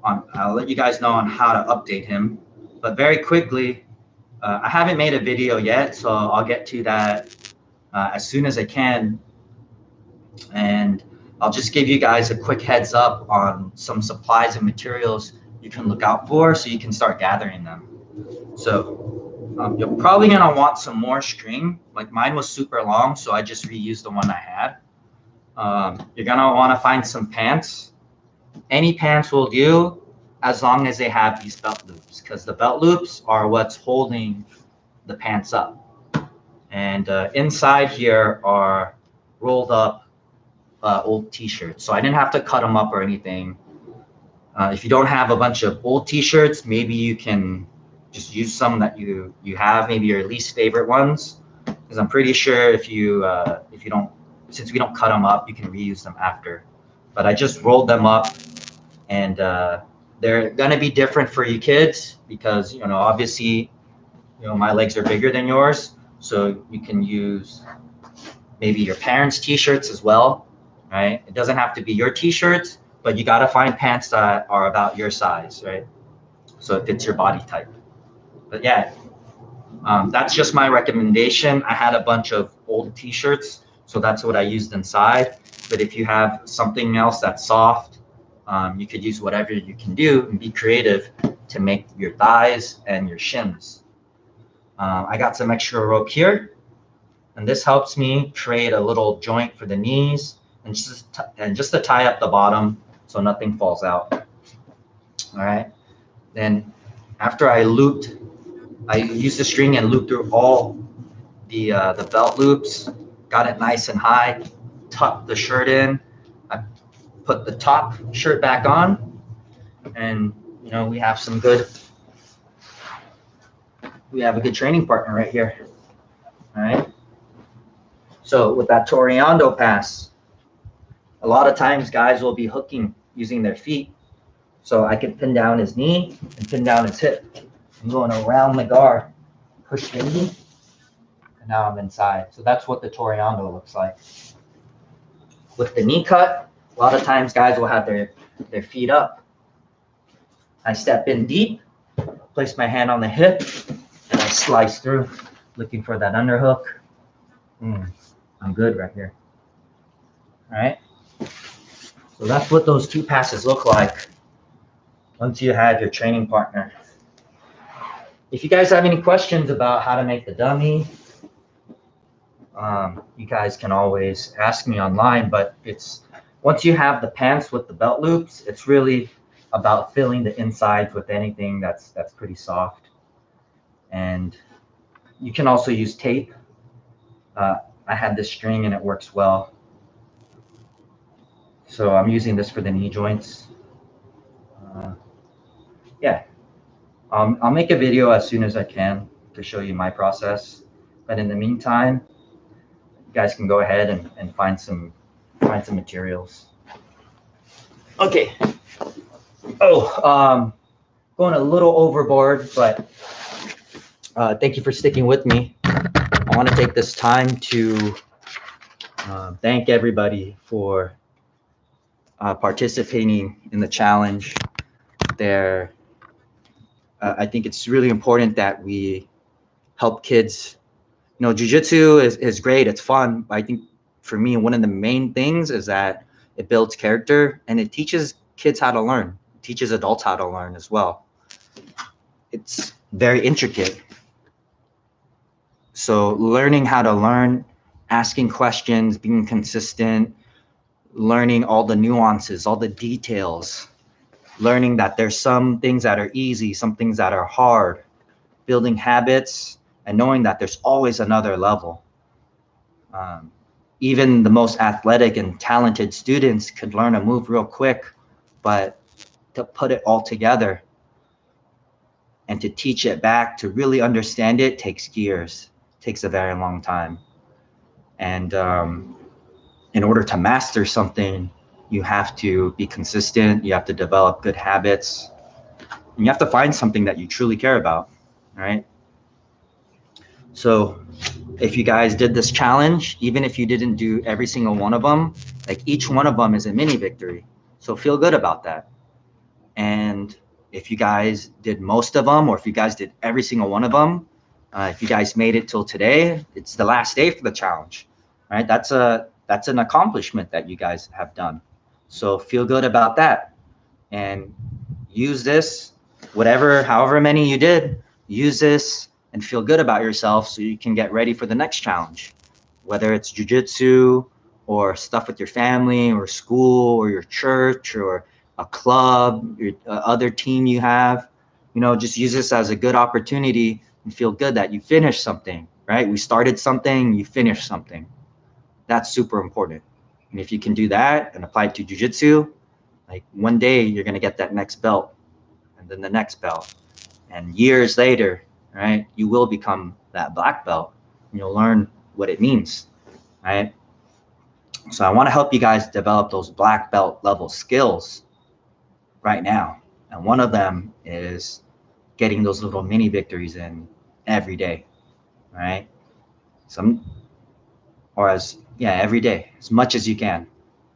I'll let you guys know on how to update him. But very quickly, I haven't made a video yet, so I'll get to that as soon as I can. And I'll just give you guys a quick heads up on some supplies and materials you can look out for so you can start gathering them. So you're probably gonna want some more string. Like mine was super long, so I just reused the one I had. You're gonna wanna find some pants. Any pants will do as long as they have these belt loops, because the belt loops are what's holding the pants up. And inside here are rolled up old t-shirts. So I didn't have to cut them up or anything. If you don't have a bunch of old t-shirts, maybe you can just use some that you have, maybe your least favorite ones. Because I'm pretty sure if you don't, since we don't cut them up, you can reuse them after. But I just rolled them up, and they're gonna be different for you kids because obviously my legs are bigger than yours, so you can use maybe your parents' t-shirts as well, right? It doesn't have to be your t-shirts, but you gotta find pants that are about your size, right? So it fits your body type. But yeah, that's just my recommendation. I had a bunch of old t-shirts, so that's what I used inside. But if you have something else that's soft, you could use whatever you can do and be creative to make your thighs and your shins. I got some extra rope here, and this helps me create a little joint for the knees and just to tie up the bottom so nothing falls out. All right. Then after I used the string and looped through all the belt loops, got it nice and high, tucked the shirt in. I put the top shirt back on, and we have a good training partner right here. All right. So with that Toreando pass, a lot of times guys will be hooking using their feet. So I can pin down his knee and pin down his hip. I'm going around the guard, push the knee, and now I'm inside. So that's what the Toreando looks like. With the knee cut, a lot of times guys will have their feet up. I step in deep, place my hand on the hip, and I slice through, looking for that underhook. I'm good right here. All right. So that's what those 2 passes look like once you have your training partner. If you guys have any questions about how to make the dummy, you guys can always ask me online, but it's once you have the pants with the belt loops, it's really about filling the insides with anything that's pretty soft. And you can also use tape. I have this string and it works well. So I'm using this for the knee joints. Yeah, I'll make a video as soon as I can to show you my process. But in the meantime, you guys can go ahead and find some materials. Okay. Oh, going a little overboard, but thank you for sticking with me. I want to take this time to thank everybody for participating in the challenge. I think it's really important that we help kids. You know, jiu-jitsu is great. It's fun. But I think for me, one of the main things is that it builds character and it teaches kids how to learn. It teaches adults how to learn as well. It's very intricate. So learning how to learn, asking questions, being consistent, learning all the nuances, all the details, learning that there's some things that are easy, some things that are hard, building habits, and knowing that there's always another level. Even the most athletic and talented students could learn a move real quick, but to put it all together and to teach it back, to really understand it, takes years, takes a very long time. And in order to master something, you have to be consistent, you have to develop good habits, and you have to find something that you truly care about, right? So if you guys did this challenge, even if you didn't do every single one of them, like each one of them is a mini victory. So feel good about that. And if you guys did most of them, or if you guys did every single one of them, if you guys made it till today, it's the last day for the challenge, right? That's an accomplishment that you guys have done. So feel good about that and use this, however many you did, use this and feel good about yourself so you can get ready for the next challenge, whether it's jiu-jitsu or stuff with your family or school or your church or a club, your other team you have. You know, just use this as a good opportunity and feel good that you finished something, right? We started something, you finished something. That's super important. And if you can do that and apply it to jiu-jitsu, like one day you're going to get that next belt and then the next belt. And years later, right, you will become that black belt and you'll learn what it means, right? So I want to help you guys develop those black belt level skills right now. And one of them is getting those little mini victories in every day, right? Every day, as much as you can,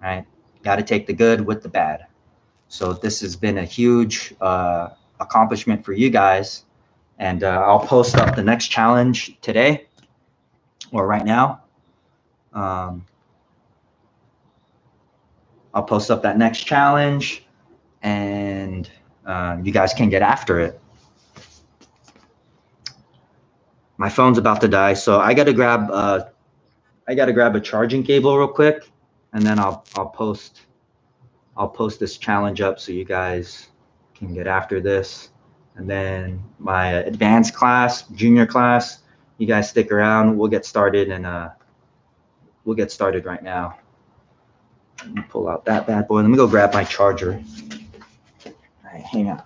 right? Got to take the good with the bad. So this has been a huge accomplishment for you guys. And I'll post up the next challenge today or right now. I'll post up that next challenge and you guys can get after it. My phone's about to die, so I gotta grab a charging cable real quick, and then I'll post this challenge up so you guys can get after this. And then my advanced class, junior class, you guys stick around. We'll get started, and we'll get started right now. Let me pull out that bad boy. Let me go grab my charger. All right, hang on.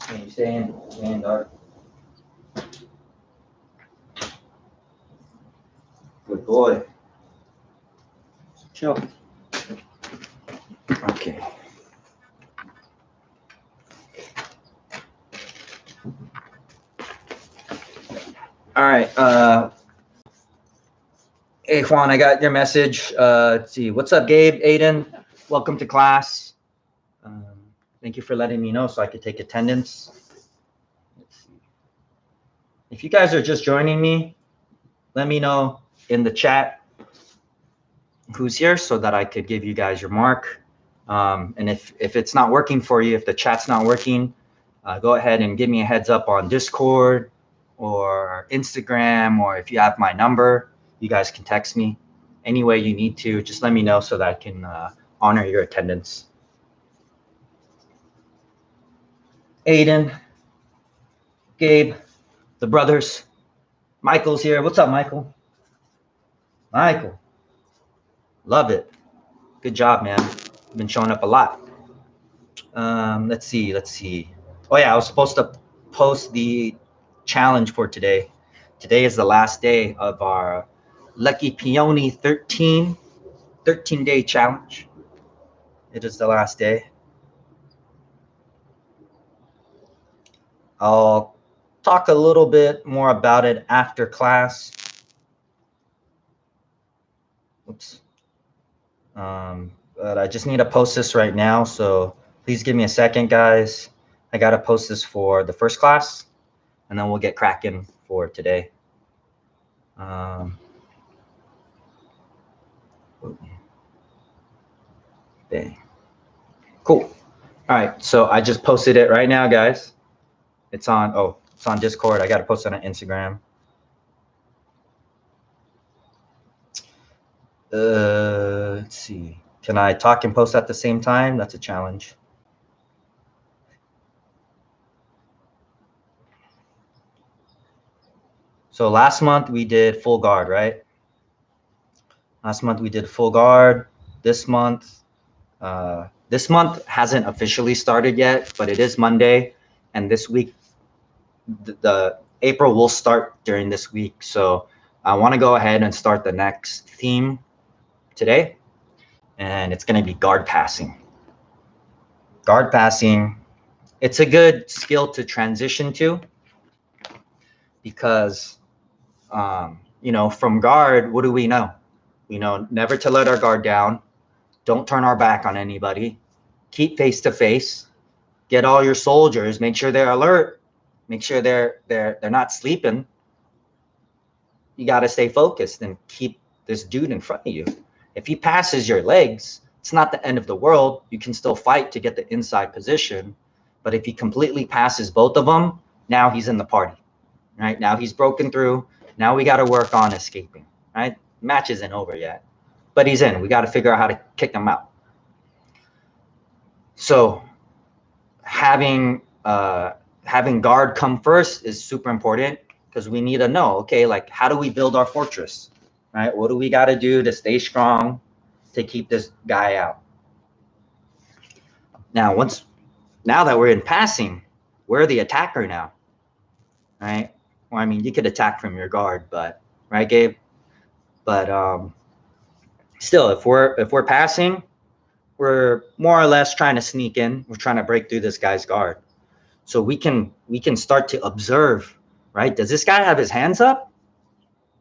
Can you stay in guard? Good boy. Chill. Okay. All right. Hey Juan, I got your message. Let's see. What's up, Gabe? Aiden, welcome to class. Thank you for letting me know so I could take attendance. Let's see. If you guys are just joining me, let me know in the chat who's here so that I could give you guys your mark. And if it's not working for you, if the chat's not working, go ahead and give me a heads up on Discord or Instagram, or if you have my number, you guys can text me. Any way you need to, just let me know so that I can honor your attendance. Aiden, Gabe, the brothers, Michael's here. What's up, Michael? Michael, love it. Good job, man. You've been showing up a lot. Let's see. Oh yeah, I was supposed to post the challenge for today. Today is the last day of our Lucky Peony 13-day challenge. It is the last day. I'll talk a little bit more about it after class. Oops. But I just need to post this right now, so please give me a second, guys. I got to post this for the first class, and then we'll get cracking for today. Bang. Cool. All right, so I just posted it right now, guys. It's on Discord. I got to post it on Instagram. Let's see. Can I talk and post at the same time? That's a challenge. So last month we did full guard, right? Last month we did full guard. This month hasn't officially started yet, but it is Monday, and this week, the April will start during this week. So I want to go ahead and start the next theme today, and it's going to be guard passing. Guard passing, it's a good skill to transition to because, from guard, what do we know? We know never to let our guard down. Don't turn our back on anybody. Keep face to face. Get all your soldiers. Make sure they're alert. Make sure they're not sleeping. You got to stay focused and keep this dude in front of you. If he passes your legs, it's not the end of the world. You can still fight to get the inside position. But if he completely passes both of them, now he's in the party, right? Now he's broken through. Now we got to work on escaping, right? Match isn't over yet, but he's in. We got to figure out how to kick him out. So having guard come first is super important because we need to know, okay, like how do we build our fortress, right? What do we got to do to stay strong to keep this guy out? Now that we're in passing, we're the attacker now, right? Well, I mean, you could attack from your guard, but right, Gabe? But still, if we're passing, we're more or less trying to sneak in. We're trying to break through this guy's guard. So we can start to observe, right? Does this guy have his hands up?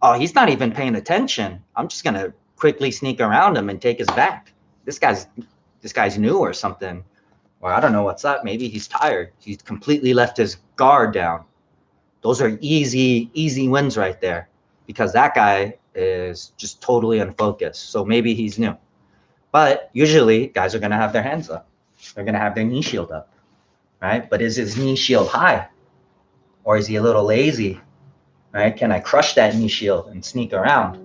Oh, he's not even paying attention. I'm just gonna quickly sneak around him and take his back. This guy's new or something. Or I don't know what's up. Maybe he's tired. He's completely left his guard down. Those are easy wins right there because that guy is just totally unfocused. So maybe he's new. But usually guys are gonna have their hands up. They're gonna have their knee shield up, right? But is his knee shield high? Or is he a little lazy, right? Can I crush that knee shield and sneak around?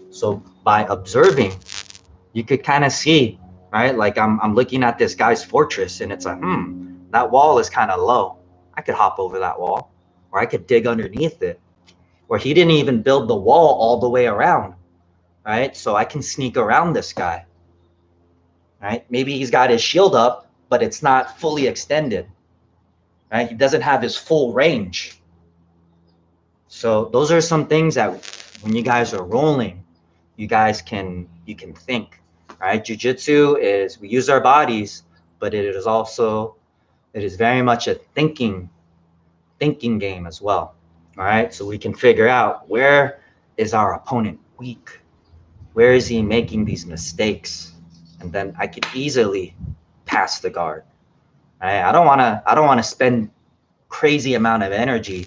So by observing, you could kind of see, right? Like I'm looking at this guy's fortress and it's like, that wall is kind of low. I could hop over that wall, or I could dig underneath it. Or he didn't even build the wall all the way around, right? So I can sneak around this guy, right? Maybe he's got his shield up, but it's not fully extended, right? He doesn't have his full range. So those are some things that when you guys are rolling, you can think, right? Jiu-jitsu is, we use our bodies, but it is very much a thinking game as well. All right, so we can figure out, where is our opponent weak? Where is he making these mistakes? And then I could easily pass the guard. Right? I don't want to spend crazy amount of energy,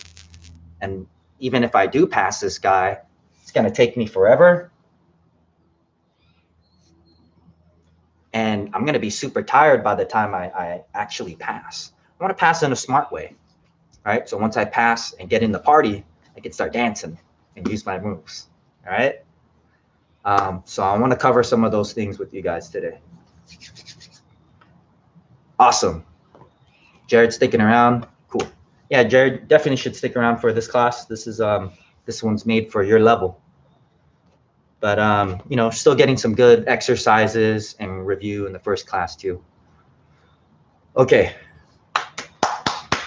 and even if I do pass this guy, it's going to take me forever, and I'm going to be super tired by the time I actually pass. I want to pass in a smart way, right? So once I pass and get in the party, I can start dancing and use my moves, all right? So I want to cover some of those things with you guys today. Awesome. Jared's sticking around. Cool. Yeah, Jared definitely should stick around for this class. This one's made for your level. But you know, still getting some good exercises and review in the first class too. Okay.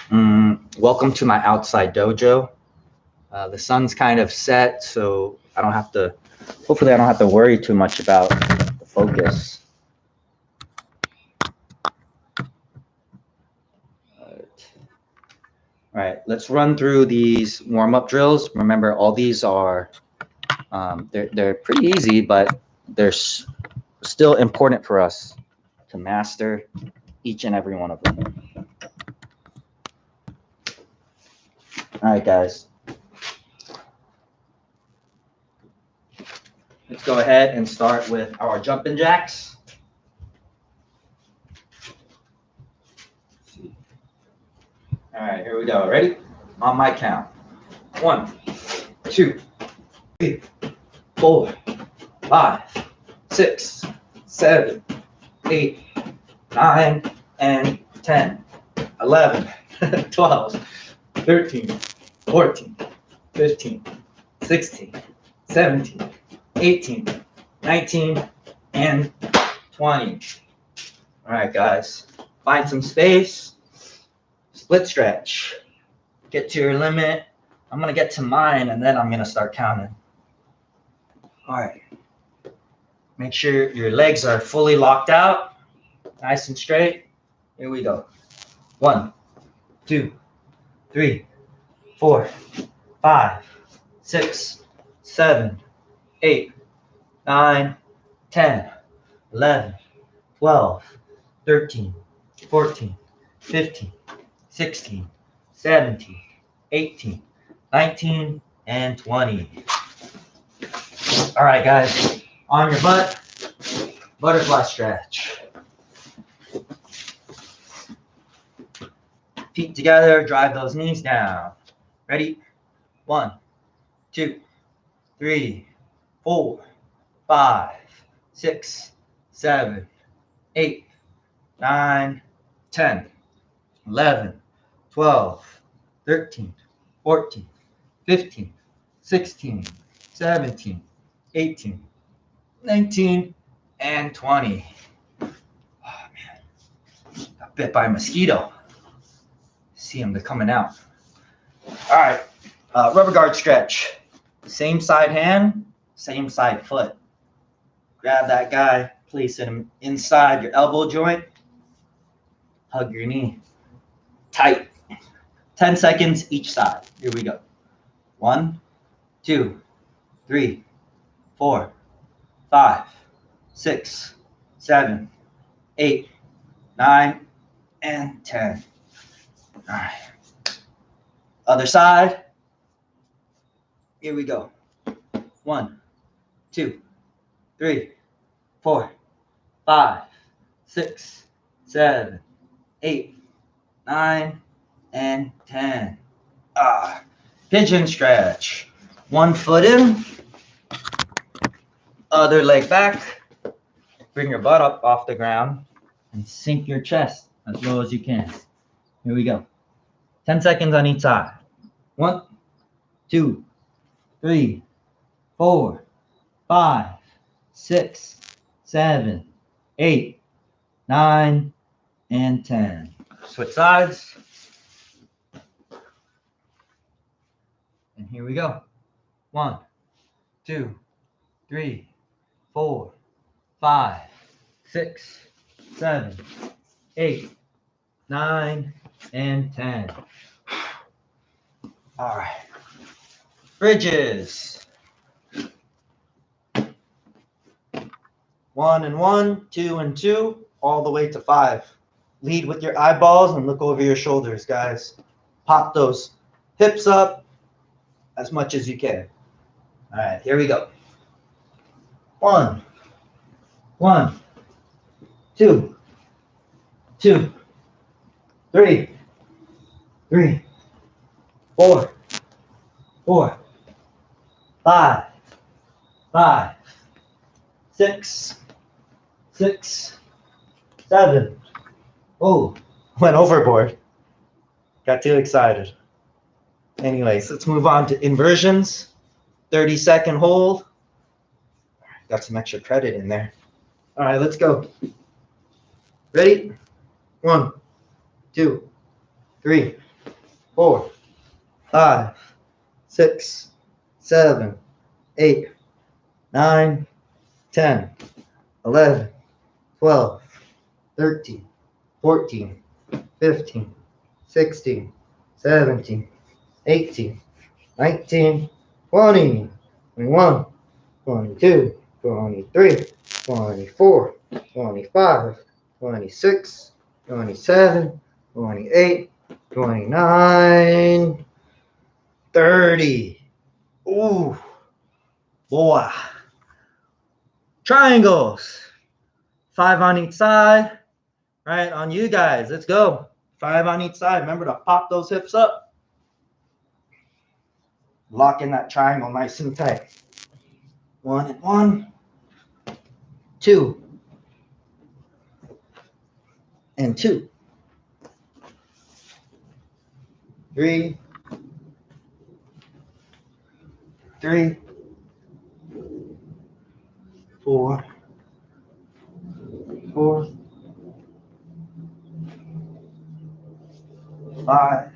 Welcome to my outside dojo. The sun's kind of set, so hopefully I don't have to worry too much about the focus. All right, let's run through these warm-up drills. Remember, all these are, they're pretty easy, but they're still important for us to master each and every one of them. All right, guys. Let's go ahead and start with our jumping jacks. All right, here we go. Ready? On my count. 1, 2, 3, 4, 5, 6, 7, 8, 9, and 10, 11, 12, 13, 14, 15, 16, 17, 18, 19, and 20. All right, guys. Find some space. Split stretch. Get to your limit. I'm going to get to mine, and then I'm going to start counting. All right. Make sure your legs are fully locked out. Nice and straight. Here we go. 1, 2, 3, 4, 5, 6, 7, 8, 9, 10, 11, 12, 13, 14, 15, 16, 17, 18, 19, and 20. All right, guys, on your butt, butterfly stretch. Feet together, drive those knees down. Ready? 1, 2, 3, 4, 5, 6, 7, 8, 9, 10, 11, 12, 13, 14, 15, 16, 17, 18, 19, and 20. Oh, man. Got bit by a mosquito. See them, they're coming out. All right. Rubber guard stretch. Same side hand, same side foot. Grab that guy, place him inside your elbow joint. Hug your knee. Tight. 10 seconds each side. Here we go. 1, 2, 3, 4, 5, 6, 7, 8, 9, and 10. All right. Other side. Here we go. 1, 2, 3, 4, 5, 6, 7, 8, 9, and 10. Pigeon stretch. One foot in, other leg back. Bring your butt up off the ground and sink your chest as low as you can. Here we go. 10 seconds on each side. 1, 2, 3, 4, 5, 6, 7, 8, 9, and 10. Switch sides. Here we go. 1, 2, 3, 4, 5, 6, 7, 8, 9, and 10. All right. Bridges. 1 and 1, 2 and 2, all the way to 5. Lead with your eyeballs and look over your shoulders, guys. Pop those hips up as much as you can. All right, here we go. 1, 1, 2, 2, 3, 3, 4, 4, 5, 5, 6, 6, 7. Oh, went overboard. Got too excited. Anyways, let's move on to inversions. 30-second hold. Got some extra credit in there. All right, let's go. Ready? 1, 2, 3, 4, 5, 6, 7, 8, 9, 10, 11, 12, 13, 14, 15, 16, 17, 18, 19, 20, 21, 22, 23, 24, 25, 26, 27, 28, 29, 30. Ooh, boy. Triangles. 5 on each side. Right, on you guys. Let's go. 5 on each side. Remember to pop those hips up. Lock in that triangle nice and tight. 1 and 1. 2 and 2. 3, 3, 4, 4, 5,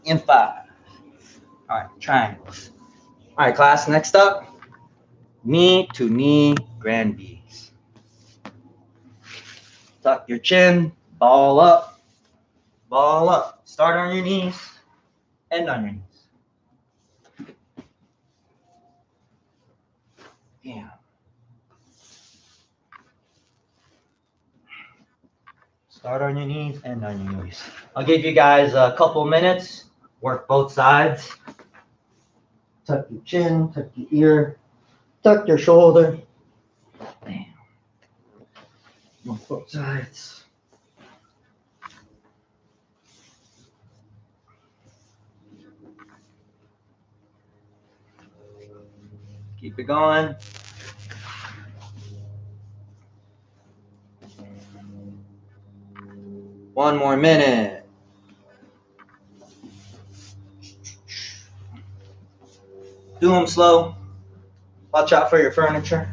and 5. All right, triangles. All right, class, next up, knee to knee grand B's. Tuck your chin, ball up, ball up. Start on your knees, end on your knees. Yeah. Start on your knees, end on your knees. I'll give you guys a couple minutes. Work both sides. Tuck your chin, tuck your ear, tuck your shoulder. Bam. Work both sides. Keep it going. One more minute. Do them slow. Watch out for your furniture.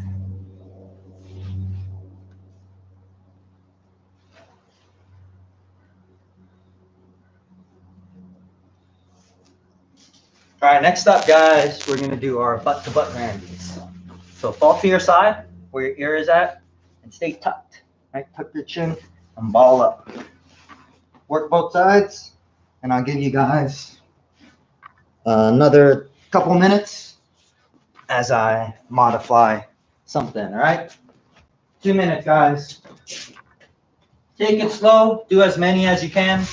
All right, next up, guys, we're going to do our butt-to-butt randies. So fall to your side, where your ear is at, and stay tucked. Right? Tuck your chin and ball up. Work both sides, and I'll give you guys another couple minutes as I modify something, all right? 2 minutes, guys. Take it slow. Do as many as you can.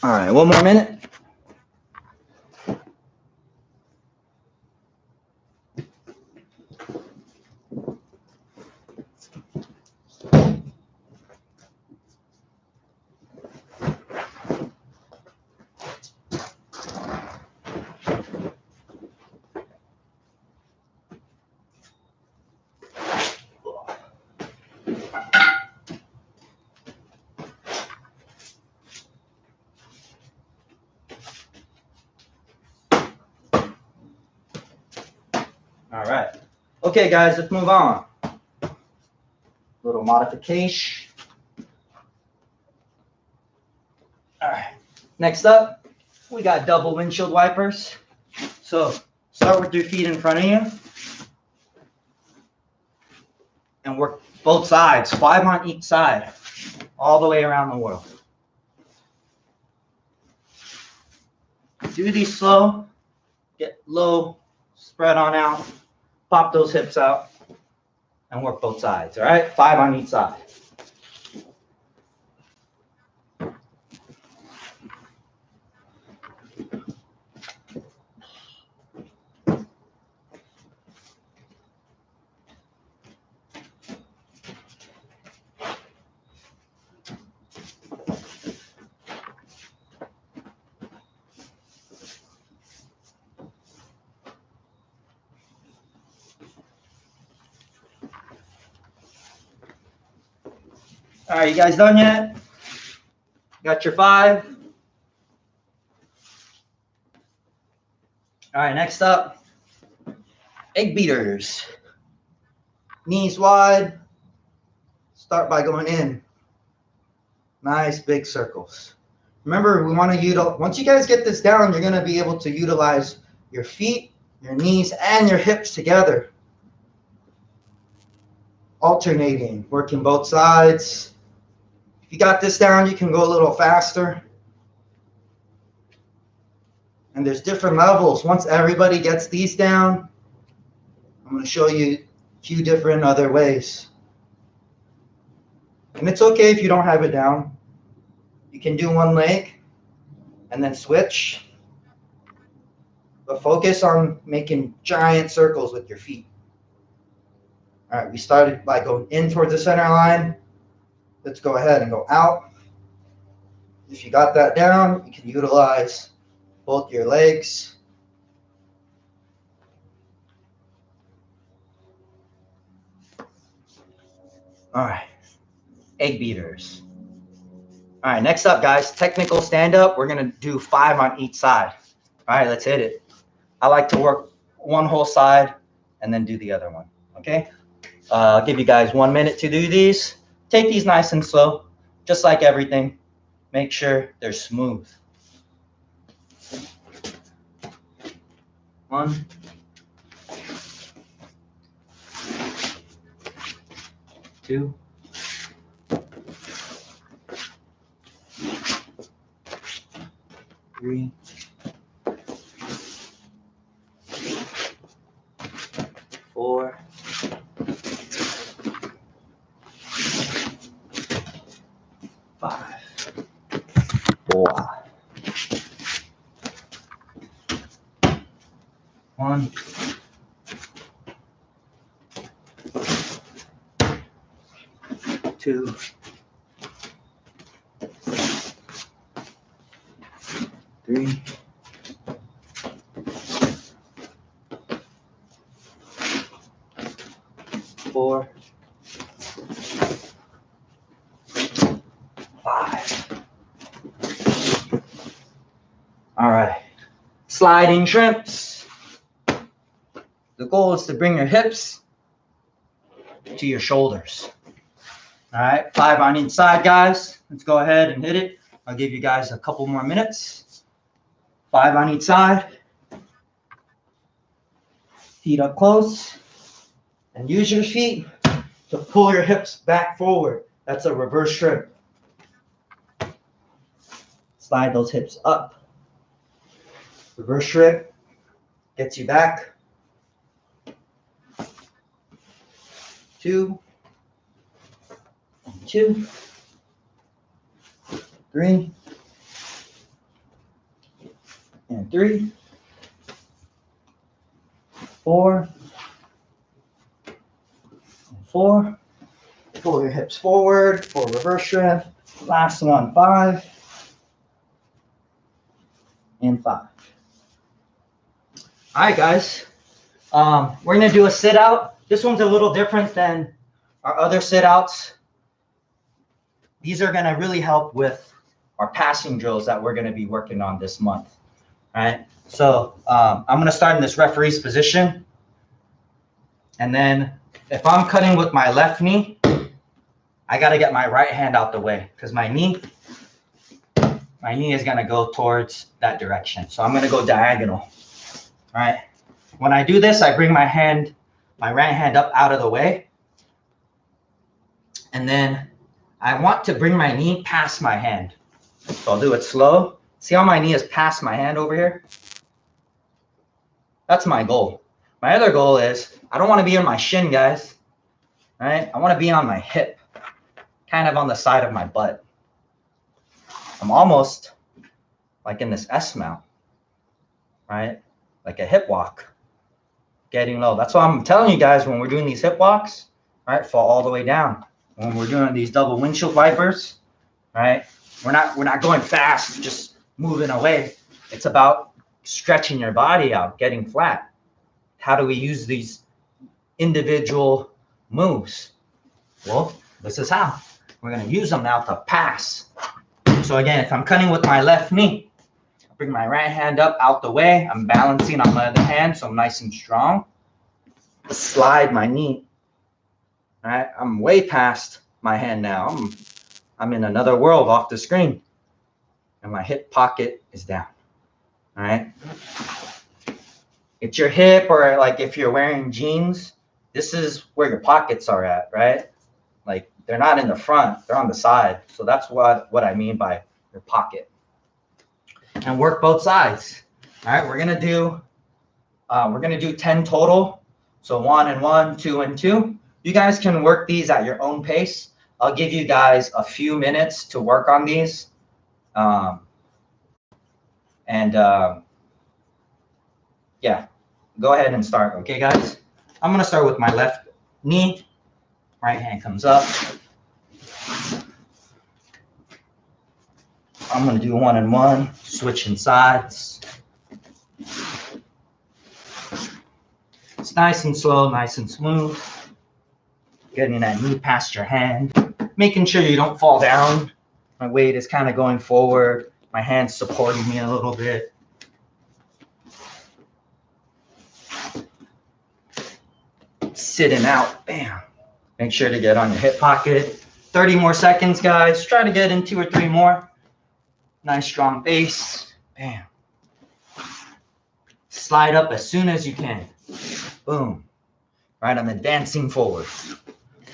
All right, one more minute. All right. Okay, guys, let's move on. Little modification. All right. Next up, we got double windshield wipers. So start with your feet in front of you and work both sides, 5 on each side, all the way around the world. Do these slow, get low, spread on out, pop those hips out, and work both sides, all right? 5 on each side. All right, you guys done yet? Got your 5? All right, next up, egg beaters. Knees wide. Start by going in. Nice big circles. Remember, we want to utilize, once you guys get this down, you're going to be able to utilize your feet, your knees, and your hips together. Alternating, working both sides. If you got this down, you can go a little faster. And there's different levels. Once everybody gets these down, I'm going to show you a few different other ways. And it's okay if you don't have it down. You can do one leg and then switch. But focus on making giant circles with your feet. All right, we started by going in towards the center line. Let's go ahead and go out. If you got that down, you can utilize both your legs. All right, egg beaters. All right, next up, guys, technical stand-up. We're going to do 5 on each side. All right, let's hit it. I like to work one whole side and then do the other one, okay? I'll give you guys 1 minute to do these. Take these nice and slow, just like everything. Make sure they're smooth. 1, 2, 3, 4, 5. Wow. 1, 2, 3, 4, 5. All right. Sliding shrimps. The goal is to bring your hips to your shoulders. All right, 5 on each side, guys. Let's go ahead and hit it. I'll give you guys a couple more minutes. 5 on each side. Feet up close. And use your feet to pull your hips back forward. That's a reverse shrimp. Slide those hips up. Reverse shrimp gets you back. 2, 2, 3, and 3, 4, and 4. Pull your hips forward for reverse shrimp. Last one, 5, and 5. All right, guys. We're gonna do a sit out. This one's a little different than our other sit outs. These are gonna really help with our passing drills that we're gonna be working on this month. All right. So I'm gonna start in this referee's position. And then if I'm cutting with my left knee, I got to get my right hand out the way because my knee is going to go towards that direction. So I'm going to go diagonal. All right. When I do this, I bring my right hand up out of the way. And then I want to bring my knee past my hand. So I'll do it slow. See how my knee is past my hand over here? That's my goal. My other goal is I don't want to be on my shin, guys. All right? I want to be on my hip, kind of on the side of my butt. I'm almost like in this S mount, right? Like a hip walk, getting low. That's why I'm telling you guys when we're doing these hip walks, right? Fall all the way down. When we're doing these double windshield wipers, right? We're not going fast, just moving away. It's about stretching your body out, getting flat. How do we use these individual moves? Well, this is how. We're going to use them now to pass. So again, if I'm cutting with my left knee, I bring my right hand up out the way. I'm balancing on my other hand, so I'm nice and strong. Slide my knee. All right, I'm way past my hand now. I'm in another world off the screen. And my hip pocket is down. All right. It's your hip, or like if you're wearing jeans, this is where your pockets are at, right? Like they're not in the front, they're on the side. So that's what I mean by your pocket. And work both sides. All right, we're gonna do 10 total. So 1 and 1, 2 and 2. You guys can work these at your own pace. I'll give you guys a few minutes to work on these. Yeah, go ahead and start. Okay, guys? I'm going to start with my left knee. Right hand comes up. I'm going to do 1 and 1, switching sides. It's nice and slow, nice and smooth. Getting that knee past your hand. Making sure you don't fall down. My weight is kind of going forward. My hand's supporting me a little bit. Sitting out, bam. Make sure to get on your hip pocket. 30 more seconds, guys. Try to get in 2 or 3 more. Nice strong base, bam. Slide up as soon as you can. Boom. All right, I'm advancing forward.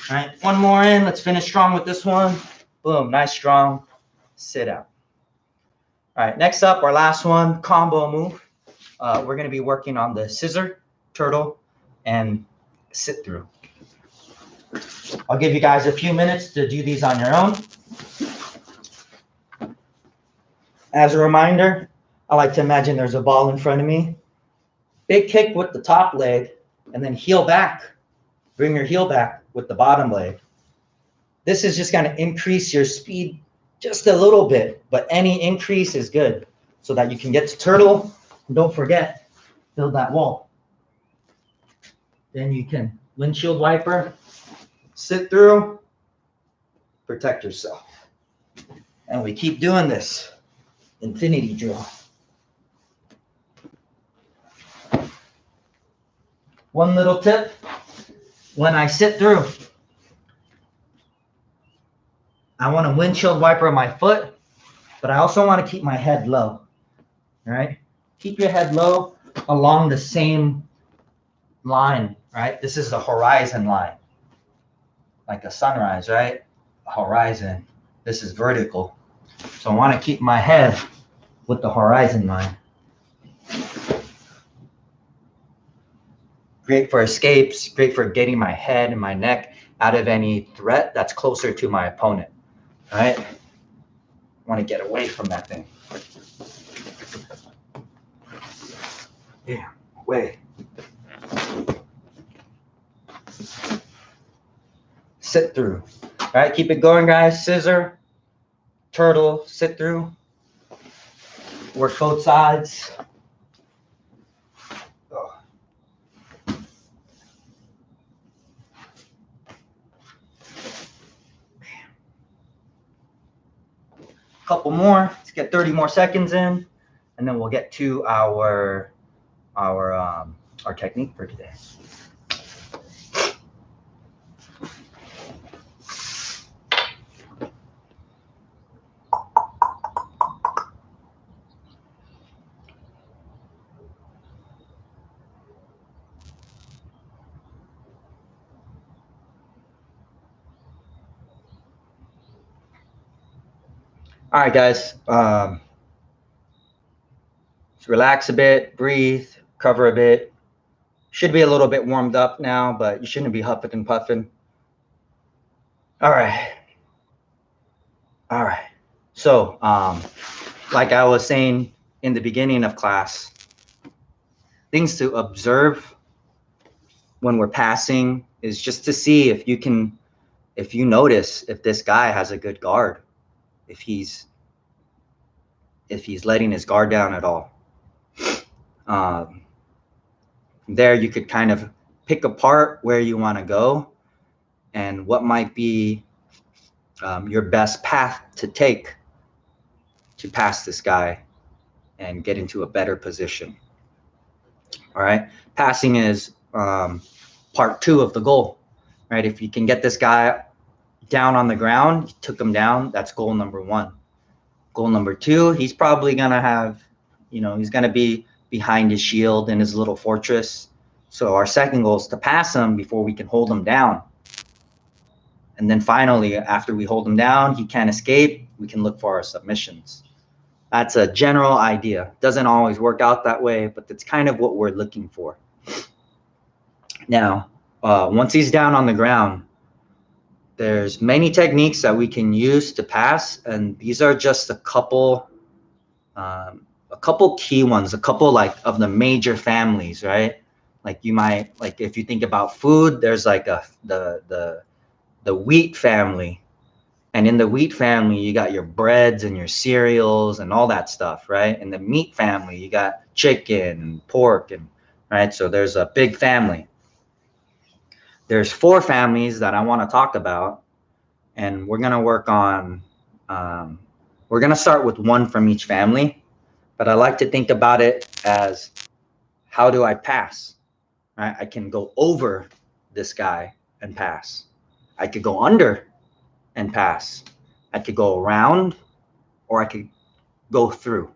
All right, 1 more in. Let's finish strong with this one. Boom, nice strong. Sit out. All right, next up, our last one, combo move. We're going to be working on the scissor, turtle, and sit through. I'll give you guys a few minutes to do these on your own. As a reminder, I like to imagine there's a ball in front of me. Big kick with the top leg, and then heel back. Bring your heel back with the bottom leg. This is just going to increase your speed just a little bit, but any increase is good so that you can get to turtle. And don't forget, build that wall. Then you can windshield wiper, sit through, protect yourself. And we keep doing this. Infinity drill. One little tip, when I sit through, I want to windshield wiper my foot, but I also want to keep my head low. All right? Keep your head low along the same line, right? This is the horizon line, like a sunrise, right? A horizon. This is vertical. So I want to keep my head with the horizon line. Great for escapes, great for getting my head and my neck out of any threat that's closer to my opponent. All right? I want to get away from that thing. Yeah, away. Sit through. All right, keep it going, guys. Scissor, turtle, sit through. Work both sides. Couple more. Let's get 30 more seconds in, and then we'll get to our technique for today. All right, guys. Just relax a bit, breathe, cover a bit. Should be a little bit warmed up now, but you shouldn't be huffing and puffing. All right. All right. So, like I was saying in the beginning of class, things to observe when we're passing is just to see if you notice if this guy has a good guard, if he's letting his guard down at all. There you could kind of pick apart where you want to go and what might be your best path to take to pass this guy and get into a better position. All right, passing is part 2 of the goal, right? If you can get this guy down on the ground, you took him down, that's goal number 1. Goal number 2, he's probably gonna have, he's gonna be behind his shield in his little fortress. So our second goal is to pass him before we can hold him down. And then finally, after we hold him down, he can't escape, we can look for our submissions. That's a general idea. Doesn't always work out that way, but that's kind of what we're looking for. Now, once he's down on the ground, there's many techniques that we can use to pass, and these are just a couple key ones, a couple like of the major families, right? Like you might, like if you think about food, there's like the wheat family. And in the wheat family, you got your breads and your cereals and all that stuff, right? In the meat family, you got chicken and pork, and right? So there's a big family. There's 4 families that I want to talk about, and we're going to work on, we're going to start with 1 from each family, but I like to think about it as, how do I pass? Right? I can go over this guy and pass. I could go under and pass. I could go around, or I could go through.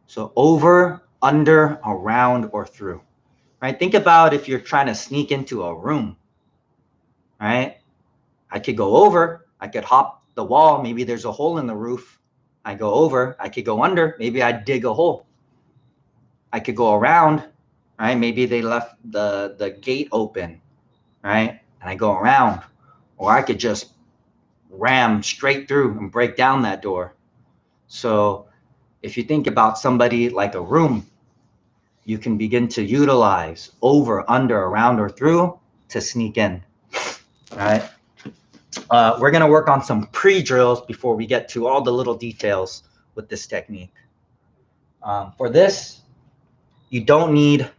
So over, under, around, or through. Right? Think about if you're trying to sneak into a room. Right? I could go over, I could hop the wall, maybe there's a hole in the roof. I go over, I could go under, maybe I dig a hole. I could go around, right? Maybe they left the gate open, right? And I go around. Or I could just ram straight through and break down that door. So if you think about somebody like a room, you can begin to utilize over, under, around, or through to sneak in, right? We're going to work on some pre-drills before we get to all the little details with this technique. For this, you don't need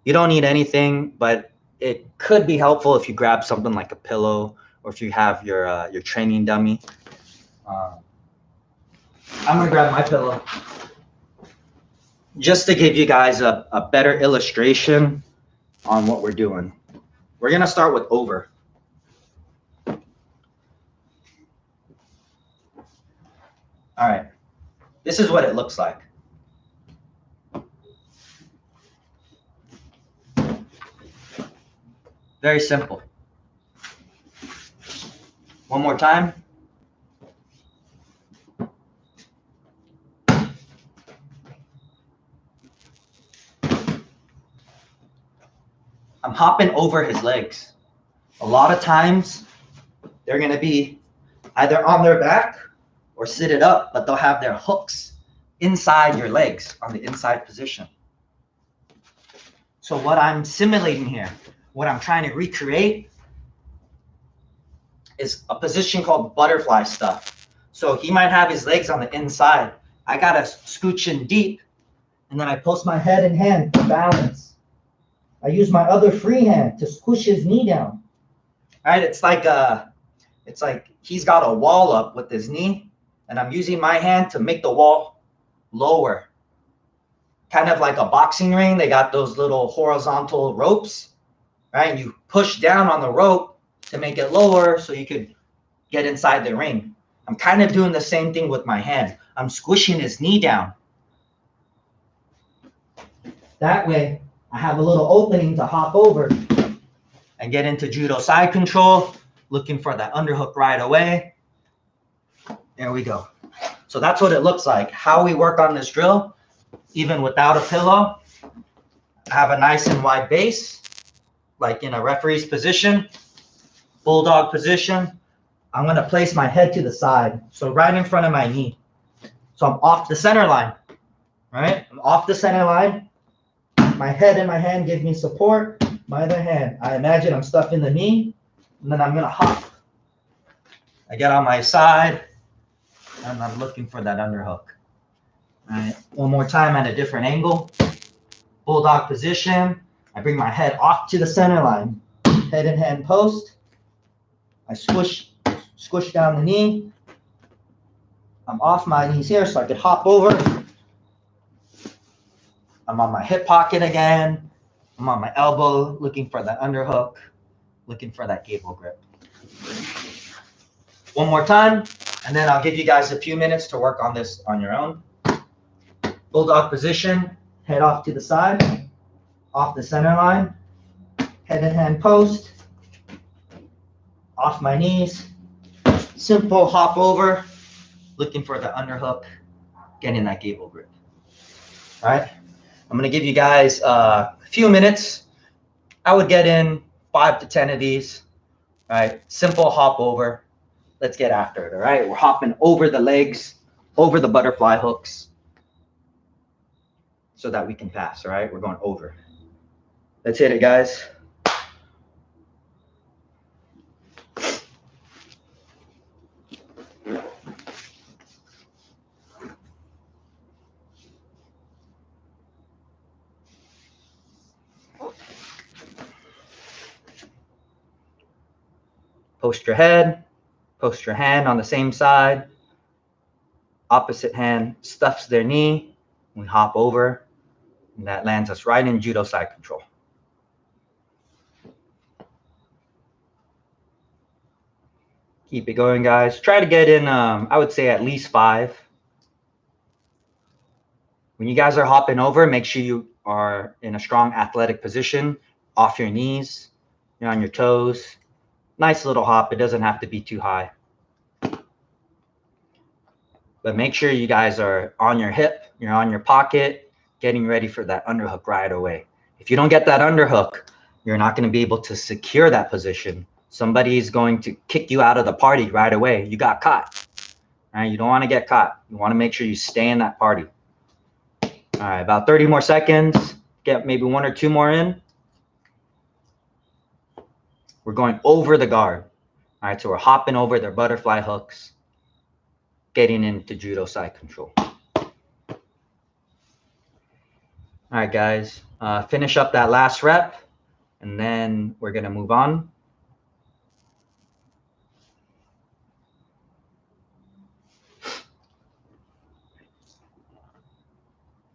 anything, but it could be helpful if you grab something like a pillow, or if you have your training dummy. I'm gonna grab my pillow just to give you guys a better illustration on what we're doing. We're gonna start with over. All right, this is what it looks like. Very simple. One more time. I'm hopping over his legs. A lot of times, they're gonna be either on their back or seated up, but they'll have their hooks inside your legs on the inside position. So what I'm simulating here, what I'm trying to recreate, is a position called butterfly stuff. So he might have his legs on the inside. I gotta scooch in deep, and then I post my head and hand for balance. I use my other free hand to squish his knee down. All right, it's like he's got a wall up with his knee, and I'm using my hand to make the wall lower. Kind of like a boxing ring, they got those little horizontal ropes, right? And you push down on the rope to make it lower so you could get inside the ring. I'm kind of doing the same thing with my hand. I'm squishing his knee down. That way, I have a little opening to hop over and get into Judo Side Control, looking for that underhook right away. There we go. So So that's what it looks like. How we work on this drill, even without a pillow, I have a nice and wide base, like in a referee's position, bulldog position. I'm going to place my head to the side, so right in front of my knee. So I'm off the center line, right? I'm off the center line. My head and my hand give me support. My other hand, I imagine I'm stuffing the knee, and then I'm going to hop. I get on my side, and I'm looking for that underhook. All right, one more time at a different angle. Bulldog position. I bring my head off to the center line. Head and hand post. I squish down the knee. I'm off my knees here so I could hop over. I'm on my hip pocket again. I'm on my elbow looking for that underhook, looking for that gable grip. One more time, and then I'll give you guys a few minutes to work on this on your own. Bulldog position, head off to the side, off the center line, head and hand post, off my knees, simple hop over, looking for the underhook, getting that gable grip. All right, I'm gonna give you guys a few minutes. I would get in 5 to 10 of these. All right, simple hop over. Let's get after it, all right? We're hopping over the legs, over the butterfly hooks, so that we can pass, all right? We're going over. Let's hit it, guys. Post your head, post your hand on the same side. Opposite hand stuffs their knee. We hop over, and that lands us right in Judo Side Control. Keep it going, guys. Try to get in, I would say, at least 5. When you guys are hopping over, make sure you are in a strong athletic position, off your knees, you're on your toes. Nice little hop. It doesn't have to be too high. But make sure you guys are on your hip, you're on your pocket, getting ready for that underhook right away. If you don't get that underhook, you're not going to be able to secure that position. Somebody's going to kick you out of the party right away. You got caught. All right, you don't want to get caught. You want to make sure you stay in that party. All right, about 30 more seconds. Get maybe 1 or 2 more in. We're going over the guard. All right, so we're hopping over their butterfly hooks, getting into Judo Side Control. All right, guys, finish up that last rep, and then we're going to move on.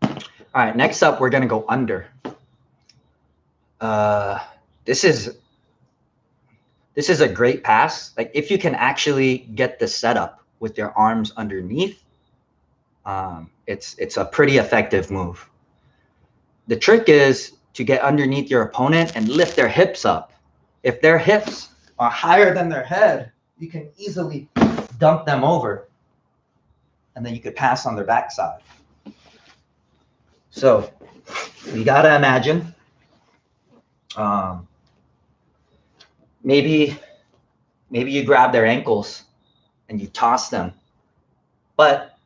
All right, next up, we're going to go under. This is a great pass. Like, if you can actually get the setup with your arms underneath, it's a pretty effective move. The trick is to get underneath your opponent and lift their hips up. If their hips are higher than their head, you can easily dump them over, and then you could pass on their backside. So you gotta imagine, maybe you grab their ankles and you toss them, but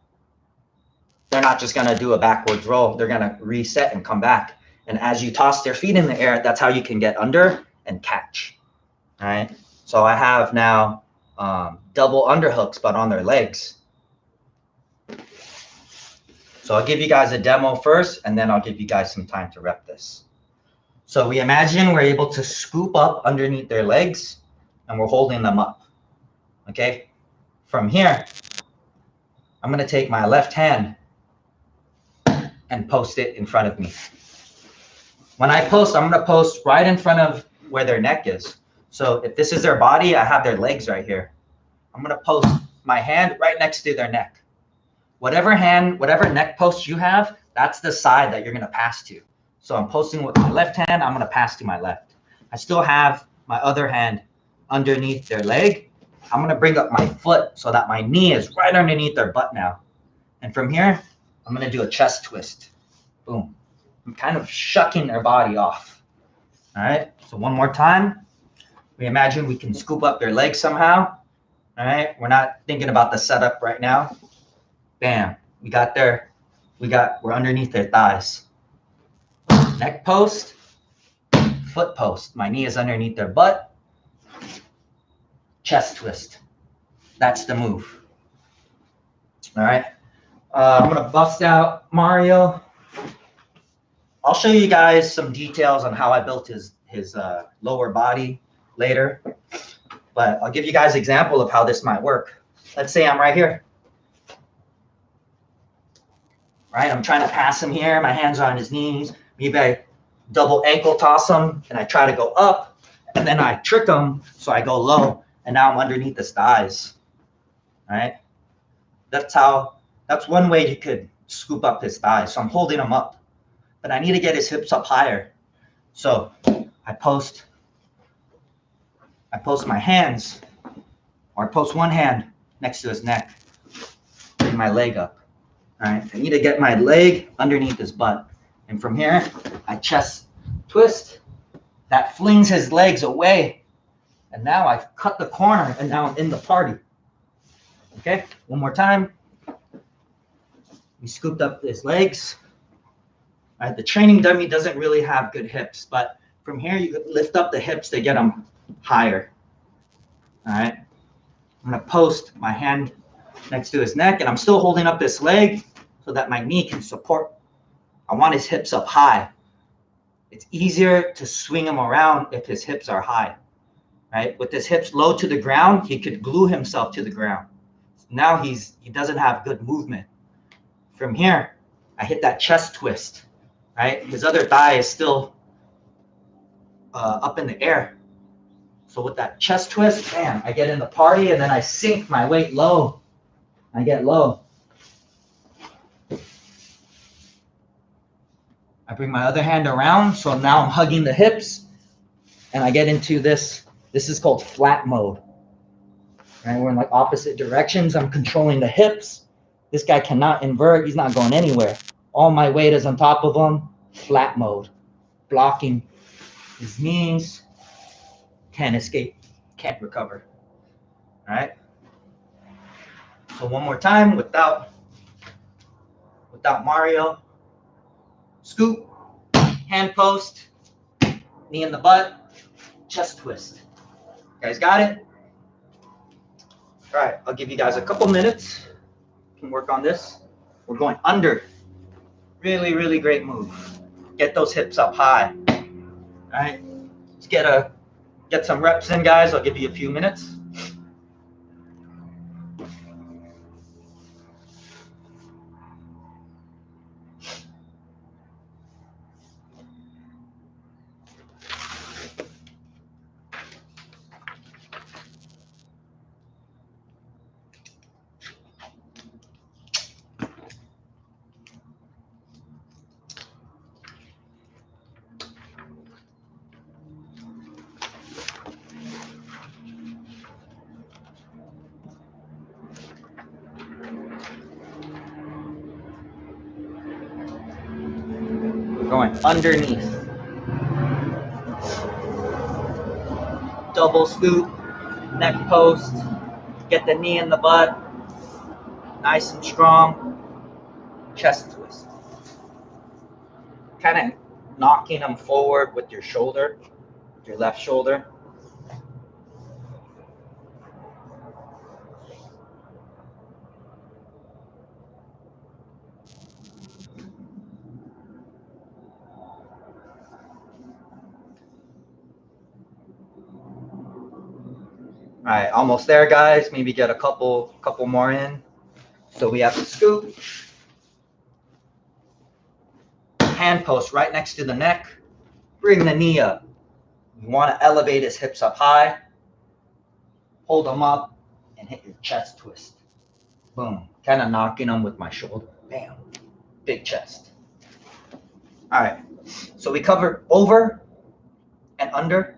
they're not just gonna do a backwards roll. They're gonna reset and come back. And as you toss their feet in the air, that's how you can get under and catch. All right. So I have now double underhooks, but on their legs. So I'll give you guys a demo first, and then I'll give you guys some time to rep this. So we imagine we're able to scoop up underneath their legs, and we're holding them up. Okay. From here, I'm going to take my left hand and post it in front of me. When I post, I'm going to post right in front of where their neck is. So if this is their body, I have their legs right here. I'm going to post my hand right next to their neck. Whatever neck post you have, that's the side that you're going to pass to. So I'm posting with my left hand, I'm going to pass to my left. I still have my other hand underneath their leg. I'm going to bring up my foot so that my knee is right underneath their butt now. And from here, I'm gonna do a chest twist. Boom. I'm kind of shucking their body off. All right, so one more time. We imagine we can scoop up their legs somehow. All right, we're not thinking about the setup right now. Bam, we're underneath their thighs. Neck post, foot post. My knee is underneath their butt. Chest twist. That's the move. All right, I'm gonna bust out Mario. I'll show you guys some details on how I built his lower body later, but I'll give you guys an example of how this might work. Let's say I'm right here. Right, I'm trying to pass him here. My hands are on his knees. Maybe I double ankle toss him, and I try to go up, and then I trick him, so I go low, and now I'm underneath his thighs. All right, that's one way you could scoop up his thighs. So I'm holding him up, but I need to get his hips up higher. So I post my hands, or I post one hand next to his neck, bring my leg up. All right, I need to get my leg underneath his butt. And from here, I chest twist. That flings his legs away. And now I've cut the corner, and now I'm in the party. Okay, one more time. We scooped up his legs. All right, the training dummy doesn't really have good hips, but from here, you could lift up the hips to get them higher. All right, I'm gonna post my hand next to his neck, and I'm still holding up this leg so that my knee can support. I want his hips up high. It's easier to swing him around if his hips are high, right? With his hips low to the ground, he could glue himself to the ground. Now he doesn't have good movement. From here, I hit that chest twist, right? His other thigh is still up in the air. So with that chest twist, bam, I get in the party, and then I sink my weight low. I get low. I bring my other hand around, so now I'm hugging the hips, and I get into this. This is called flat mode. Right? We're in like opposite directions. I'm controlling the hips. This guy cannot invert. He's not going anywhere. All my weight is on top of him. Flat mode. Blocking his knees. Can't escape. Can't recover. All right? So one more time without Mario. Scoop, hand post, knee in the butt, chest twist. You guys got it? All right, I'll give you guys a couple minutes. You can work on this. We're going under. Really, really great move. Get those hips up high. All right, let's get some reps in, guys. I'll give you a few minutes. Going underneath. Double scoop, neck post, get the knee in the butt, nice and strong, chest twist. Kind of knocking them forward with your shoulder, your left shoulder. All right, almost there, guys. Maybe get a couple more in. So we have to scoop. Hand post right next to the neck. Bring the knee up. You want to elevate his hips up high. Hold them up and hit your chest twist. Boom. Kind of knocking them with my shoulder. Bam. Big chest. All right. So we covered over and under.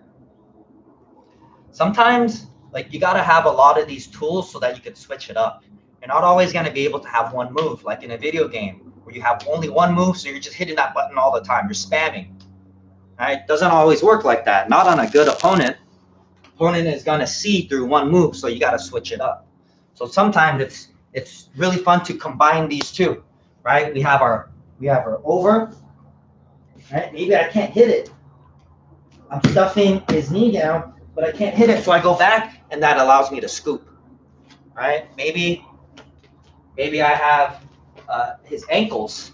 Sometimes, like, you got to have a lot of these tools so that you can switch it up. You're not always going to be able to have one move, like in a video game where you have only one move, so you're just hitting that button all the time. You're spamming. Right? Doesn't always work like that. Not on a good opponent. Opponent is going to see through one move, so you got to switch it up. So sometimes it's really fun to combine these two, right? We have our over, right? Maybe I can't hit it. I'm stuffing his knee down, but I can't hit it, so I go back, and that allows me to scoop, right? Maybe I have his ankles,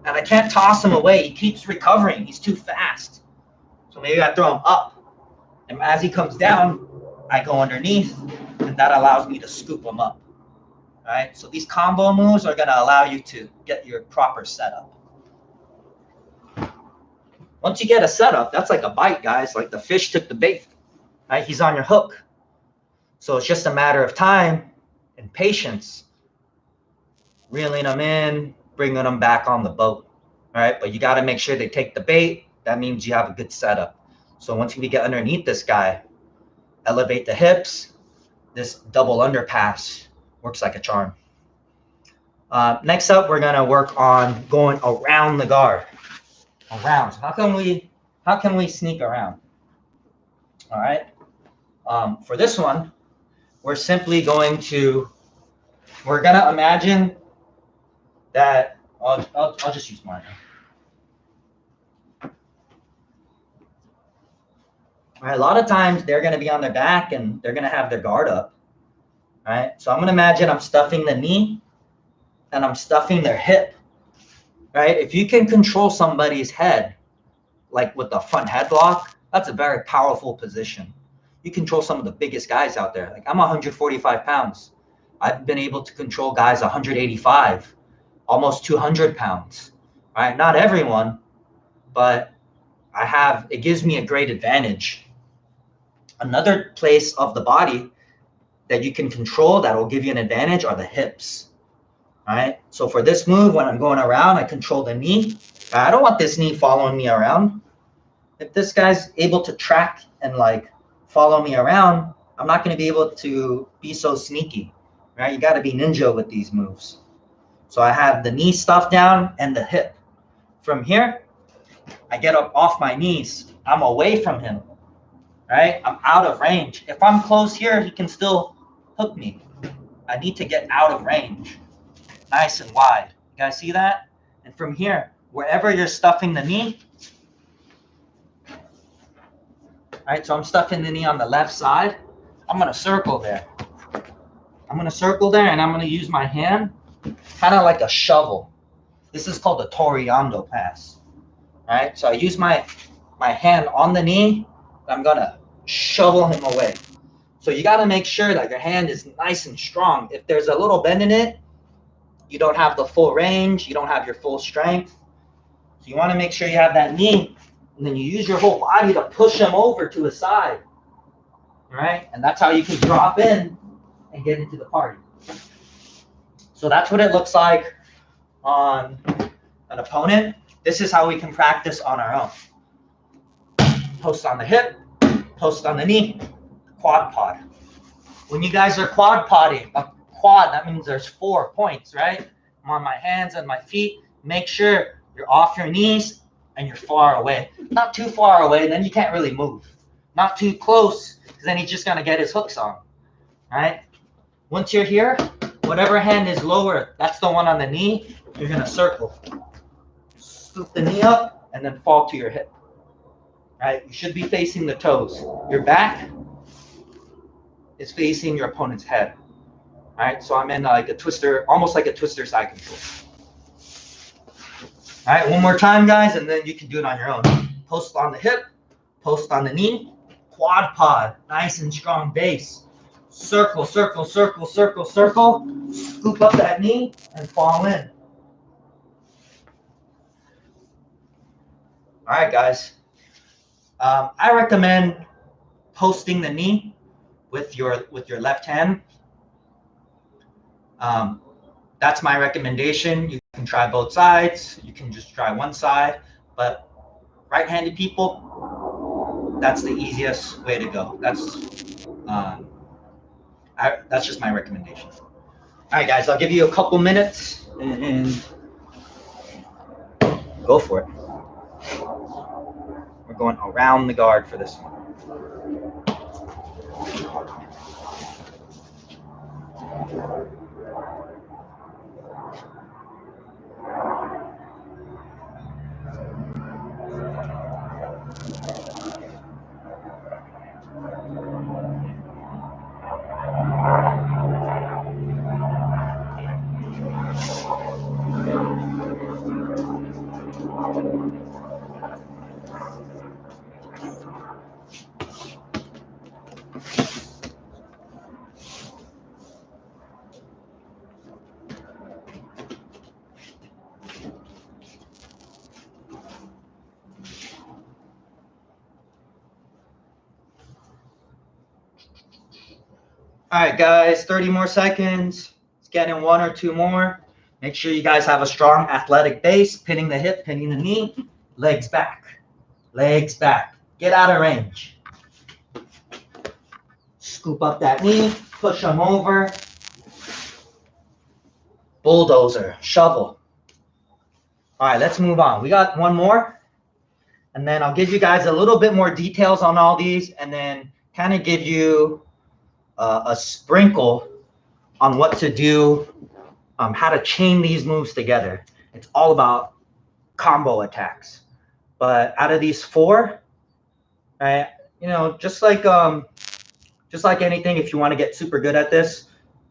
and I can't toss him away. He keeps recovering. He's too fast. So maybe I throw him up, and as he comes down, I go underneath, and that allows me to scoop him up, right? So these combo moves are going to allow you to get your proper setup. Once you get a setup, that's like a bite, guys. Like the fish took the bait, right? He's on your hook. So it's just a matter of time and patience, reeling them in, bringing them back on the boat, right? But you got to make sure they take the bait. That means you have a good setup. So once we get underneath this guy, elevate the hips, this double underpass works like a charm. Next up, we're going to work on going around the guard. Around. So how can we sneak around? All right. For this one, we're simply going to imagine that I'll just use mine. All right, a lot of times they're going to be on their back and they're going to have their guard up. All right. So I'm going to imagine I'm stuffing the knee and I'm stuffing their hip. Right? If you can control somebody's head, like with the front headlock, that's a very powerful position. You control some of the biggest guys out there. Like I'm 145 pounds. I've been able to control guys 185, almost 200 pounds. Right? Not everyone, but it gives me a great advantage. Another place of the body that you can control that will give you an advantage are the hips. All right. So for this move, when I'm going around, I control the knee. I don't want this knee following me around. If this guy's able to track and like follow me around, I'm not going to be able to be so sneaky. Right? You got to be ninja with these moves. So I have the knee stuffed down and the hip. From here, I get up off my knees. I'm away from him. Right? I'm out of range. If I'm close here, he can still hook me. I need to get out of range. Nice and wide. You guys see that? And from here, wherever you're stuffing the knee, right? So I'm stuffing the knee on the left side. I'm going to circle there. I'm going to circle there, and I'm going to use my hand kind of like a shovel. This is called the Toreando Pass. Right? So I use my hand on the knee. I'm going to shovel him away. So you got to make sure that your hand is nice and strong. If there's a little bend in it, you don't have the full range. You don't have your full strength. So you want to make sure you have that knee, and then you use your whole body to push him over to his side. All right? And that's how you can drop in and get into the party. So that's what it looks like on an opponent. This is how we can practice on our own. Post on the hip, post on the knee, quad pod. When you guys are quad podding, a quad, that means there's 4 points, right? I'm on my hands and my feet. Make sure you're off your knees and you're far away. Not too far away, then you can't really move. Not too close, because then he's just going to get his hooks on, right? Once you're here, whatever hand is lower, that's the one on the knee, you're going to circle. Scoop the knee up and then fall to your hip, right? You should be facing the toes. Your back is facing your opponent's head. All right, so I'm in like a twister, almost like a twister side control. All right, one more time, guys, and then you can do it on your own. Post on the hip, post on the knee, quad pod, nice and strong base. Circle, circle, circle, circle, circle. Scoop up that knee and fall in. All right, guys. I recommend posting the knee with your left hand. That's my recommendation. You can try both sides. You can just try one side. But right-handed people, that's the easiest way to go. That's just my recommendation. All right, guys, I'll give you a couple minutes and go for it. We're going around the guard for this one. All right, guys, 30 more seconds. Let's get in 1 or 2 more. Make sure you guys have a strong athletic base, pinning the hip, pinning the knee, legs back, legs back. Get out of range. Scoop up that knee, push them over. Bulldozer, shovel. All right, let's move on. We got one more, and then I'll give you guys a little bit more details on all these, and then kind of give you a sprinkle on what to do, how to chain these moves together. It's all about combo attacks. But out of these 4, right, you know, just like anything, if you want to get super good at this,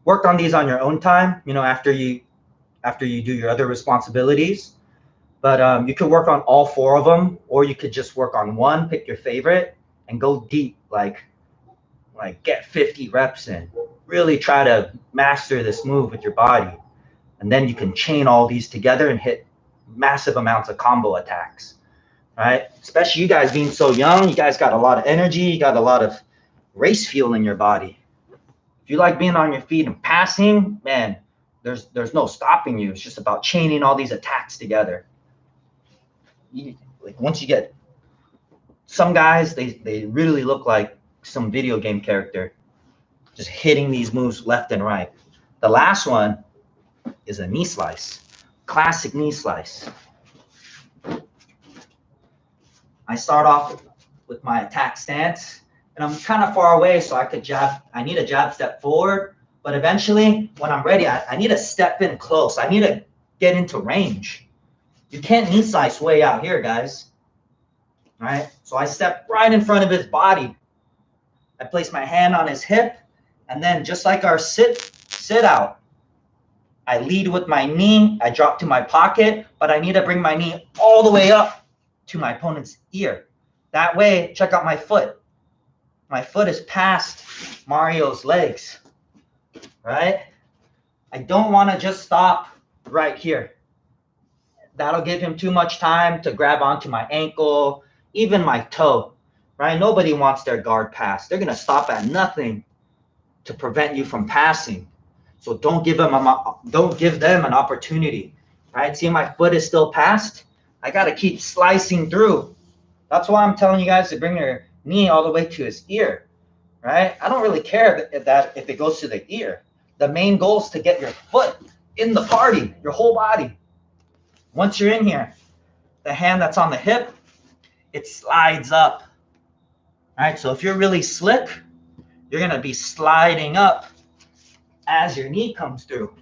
work on these on your own time, you know, after you do your other responsibilities. But you could work on all 4 of them, or you could just work on one, pick your favorite, and go deep, like get 50 reps in. Really try to master this move with your body. And then you can chain all these together and hit massive amounts of combo attacks, right? Especially you guys being so young, you guys got a lot of energy, you got a lot of race fuel in your body. If you like being on your feet and passing, man, there's no stopping you. It's just about chaining all these attacks together. Like once you get, some guys, they really look like some video game character, just hitting these moves left and right. The last one is a knee slice, classic knee slice. I start off with my attack stance, and I'm kind of far away, so I could jab. I need a jab step forward, but eventually, when I'm ready, I need to step in close. I need to get into range. You can't knee slice way out here, guys. All right, so I step right in front of his body. I place my hand on his hip, and then just like our sit out, I lead with my knee. I drop to my pocket, but I need to bring my knee all the way up to my opponent's ear. That way, check out my foot. My foot is past Mario's legs, right? I don't want to just stop right here. That'll give him too much time to grab onto my ankle, even my toe, right? Nobody wants their guard pass. They're going to stop at nothing to prevent you from passing. So don't give them an opportunity, right? See, my foot is still past. I got to keep slicing through. That's why I'm telling you guys to bring your knee all the way to his ear, right? I don't really care if it goes to the ear. The main goal is to get your foot in the party, your whole body. Once you're in here, the hand that's on the hip, it slides up. All right, so if you're really slick, you're going to be sliding up as your knee comes through.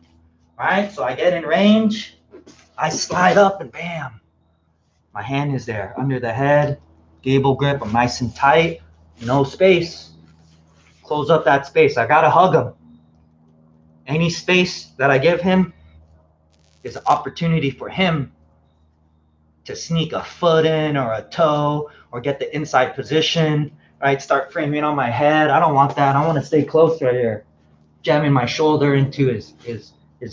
All right, so I get in range, I slide up, and bam, my hand is there under the head, gable grip. I'm nice and tight, no space. Close up that space. I got to hug him. Any space that I give him is an opportunity for him to sneak a foot in or a toe or get the inside position, right? Start framing on my head. I don't want that. I want to stay close right here, jamming my shoulder into his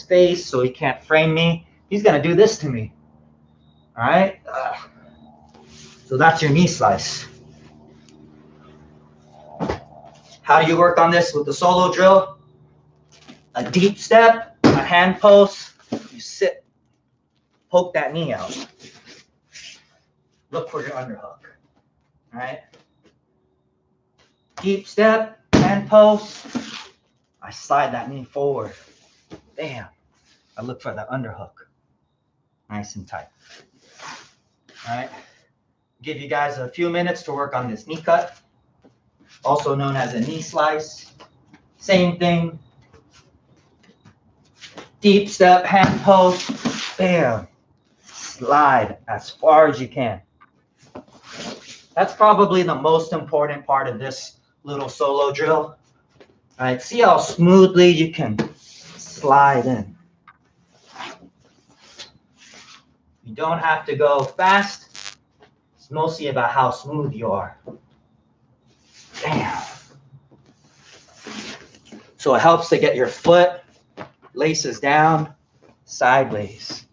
face so he can't frame me. He's going to do this to me, all right? So that's your knee slice. How do you work on this with the solo drill? A deep step, a hand post, you sit, poke that knee out. Look for your underhook, all right? Deep step, hand post, I slide that knee forward. Bam. I look for the underhook. Nice and tight. All right. Give you guys a few minutes to work on this knee cut, also known as a knee slice. Same thing. Deep step, hand post. Bam. Slide as far as you can. That's probably the most important part of this little solo drill. All right, see how smoothly you can slide in. You don't have to go fast. It's mostly about how smooth you are. Bam. So it helps to get your foot laces down, sideways.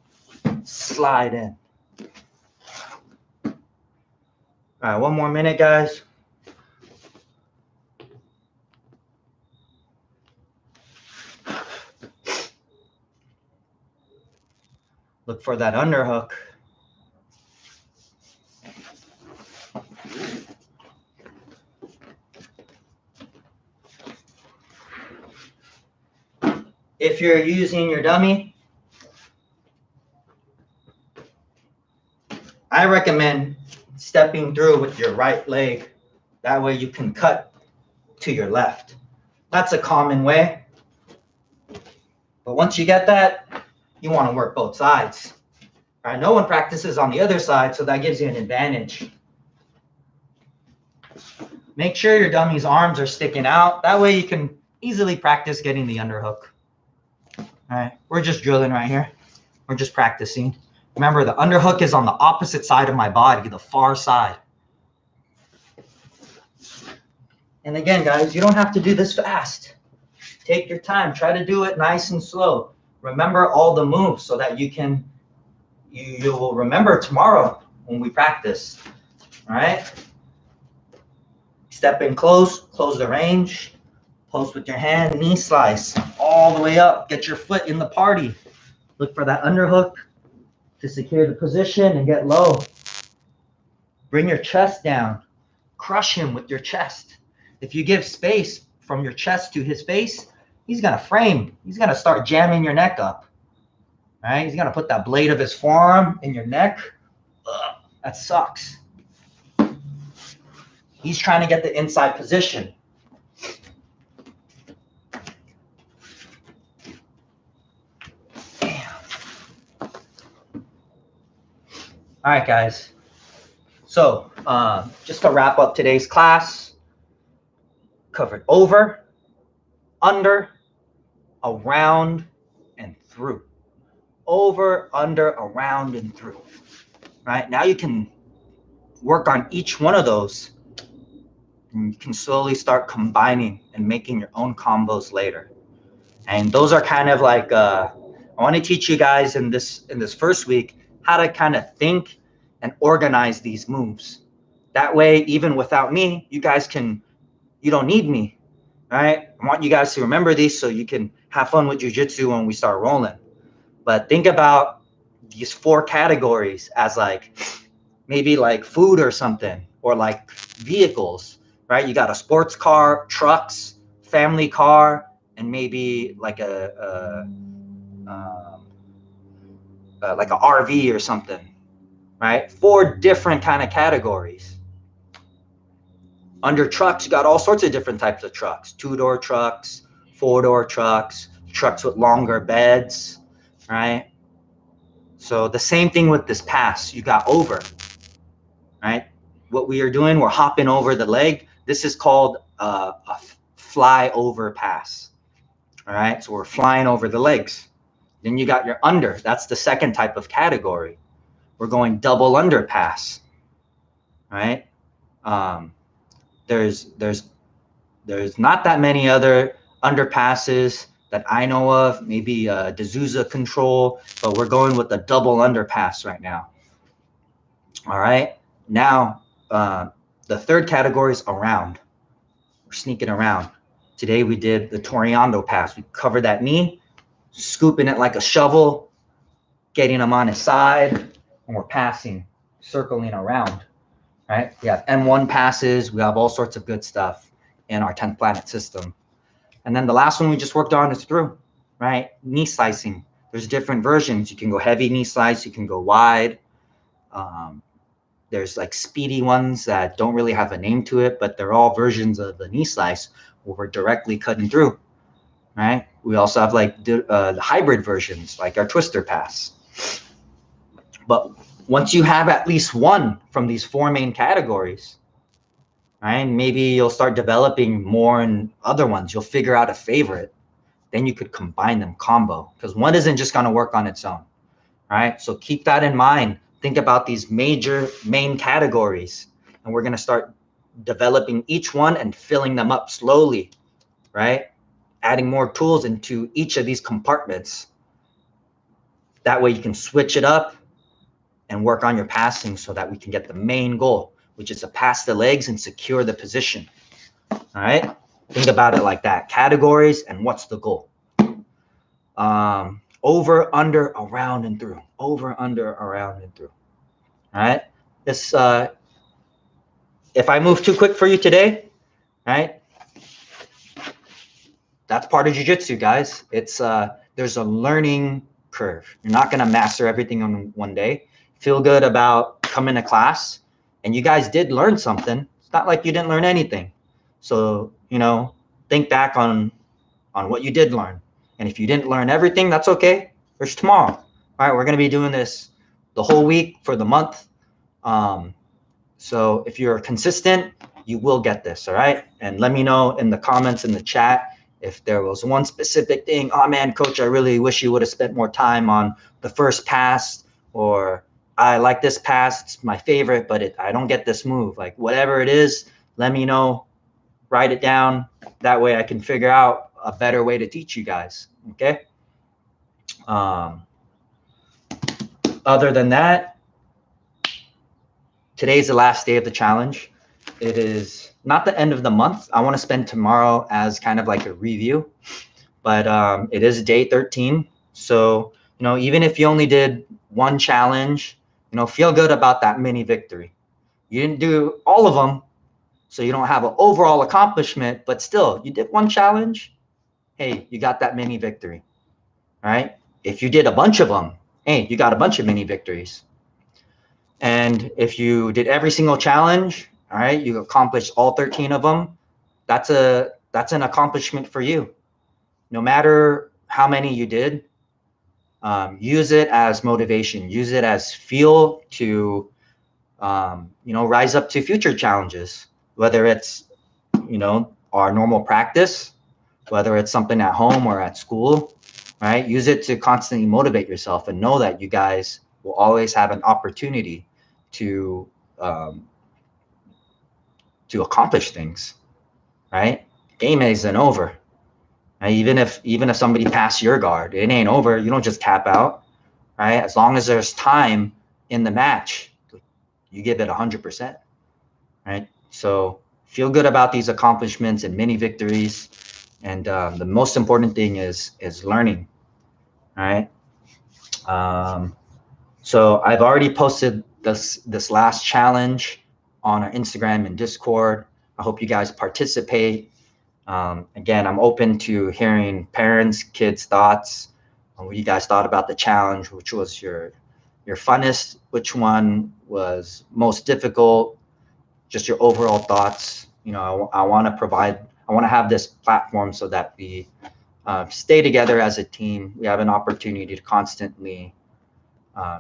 Slide in. All right, one more minute, guys. Look for that underhook. If you're using your dummy, I recommend stepping through with your right leg. That way you can cut to your left. That's a common way. But once you get that, you want to work both sides. All right, no one practices on the other side, so that gives you an advantage. Make sure your dummy's arms are sticking out. That way you can easily practice getting the underhook. All right, we're just drilling right here. We're just practicing. Remember, the underhook is on the opposite side of my body, the far side. And again, guys, you don't have to do this fast. Take your time. Try to do it nice and slow. Remember all the moves so that you will remember tomorrow when we practice. All right? Step in close, close the range, post with your hand, knee slice all the way up. Get your foot in the party. Look for that underhook to secure the position and get low. Bring your chest down. Crush him with your chest. If you give space from your chest to his face, he's going to frame. He's going to start jamming your neck up. All right? He's going to put that blade of his forearm in your neck. Ugh, that sucks. He's trying to get the inside position. Damn. All right, guys. So just to wrap up today's class, covered over, under, around, and through. Over, under, around, and through. Right? Now you can work on each one of those. And you can slowly start combining and making your own combos later. And those are kind of like, I want to teach you guys in this first week how to kind of think and organize these moves. That way, even without me, you don't need me, right? I want you guys to remember these so you can have fun with jiu-jitsu when we start rolling. But think about these 4 categories as like, maybe like food or something, or like vehicles. Right? You got a sports car, trucks, family car, and maybe like a RV or something, right? 4 different kind of categories. Under trucks, you got all sorts of different types of trucks: 2-door trucks, 4-door trucks, trucks with longer beds, right? So the same thing with this pass. You got over, right? What we are doing, we're hopping over the leg. This is called a fly over pass. All right, so we're flying over the legs. Then you got your under. That's the second type of category. We're going double under pass. All right. There's not that many other underpasses that I know of. Maybe Judo Control, but we're going with a double underpass right now. All right. Now, the third category is around. We're sneaking around. Today we did the Toreando Pass. We covered that knee, scooping it like a shovel, getting him on his side, and we're passing, circling around, right? We have N1 passes. We have all sorts of good stuff in our 10th planet system. And then the last one we just worked on is through, right? Knee slicing. There's different versions. You can go heavy knee slice, you can go wide. There's like speedy ones that don't really have a name to it, but they're all versions of the knee slice where we're directly cutting through, right? We also have like the hybrid versions, like our twister pass. But once you have at least one from these four main categories, right, maybe you'll start developing more in other ones. You'll figure out a favorite. Then you could combine them, combo, because one isn't just going to work on its own, right? So keep that in mind. Think about these major main categories, and we're going to start developing each one and filling them up slowly, right? Adding more tools into each of these compartments. That way you can switch it up and work on your passing so that we can get the main goal, which is to pass the legs and secure the position. All right? Think about it like that. Categories and what's the goal? Over, under, around, and through. Over, under, around, and through. All right? This, if I move too quick for you today, right? That's part of jiu-jitsu, guys. It's there's a learning curve. You're not going to master everything on one day. Feel good about coming to class, and you guys did learn something. It's not like you didn't learn anything. So, you know, think back on what you did learn. And if you didn't learn everything, that's okay. There's tomorrow. All right, we're going to be doing this the whole week for the month. So if you're consistent, you will get this, all right? And let me know in the comments in the chat if there was one specific thing. Oh man, coach, I really wish you would have spent more time on the first pass, or I like this pass, it's my favorite, but I don't get this move. Like whatever it is, let me know, write it down. That way I can figure out a better way to teach you guys, okay? Other than that, today's the last day of the challenge. It is not the end of the month. I want to spend tomorrow as kind of like a review, but it is day 13. So, you know, even if you only did one challenge, you know, feel good about that mini victory. You didn't do all of them, so you don't have an overall accomplishment, but still, you did one challenge. Hey, you got that mini victory, all right? If you did a bunch of them, hey, you got a bunch of mini victories. And if you did every single challenge, all right, you accomplished all 13 of them, that's an accomplishment for you. No matter how many you did, use it as motivation, use it as fuel to, you know, rise up to future challenges, whether it's, you know, our normal practice, whether it's something at home or at school, right? Use it to constantly motivate yourself and know that you guys will always have an opportunity to accomplish things, right? Game isn't over. Right? Even if somebody passed your guard, it ain't over. You don't just tap out, right? As long as there's time in the match, you give it 100%, right? So feel good about these accomplishments and mini victories. And the most important thing is learning, right? So I've already posted this last challenge on our Instagram and Discord. I hope you guys participate. Again, I'm open to hearing parents, kids' thoughts on what you guys thought about the challenge, which was your funnest, which one was most difficult, just your overall thoughts. You know, I want to have this platform so that we stay together as a team. We have an opportunity to constantly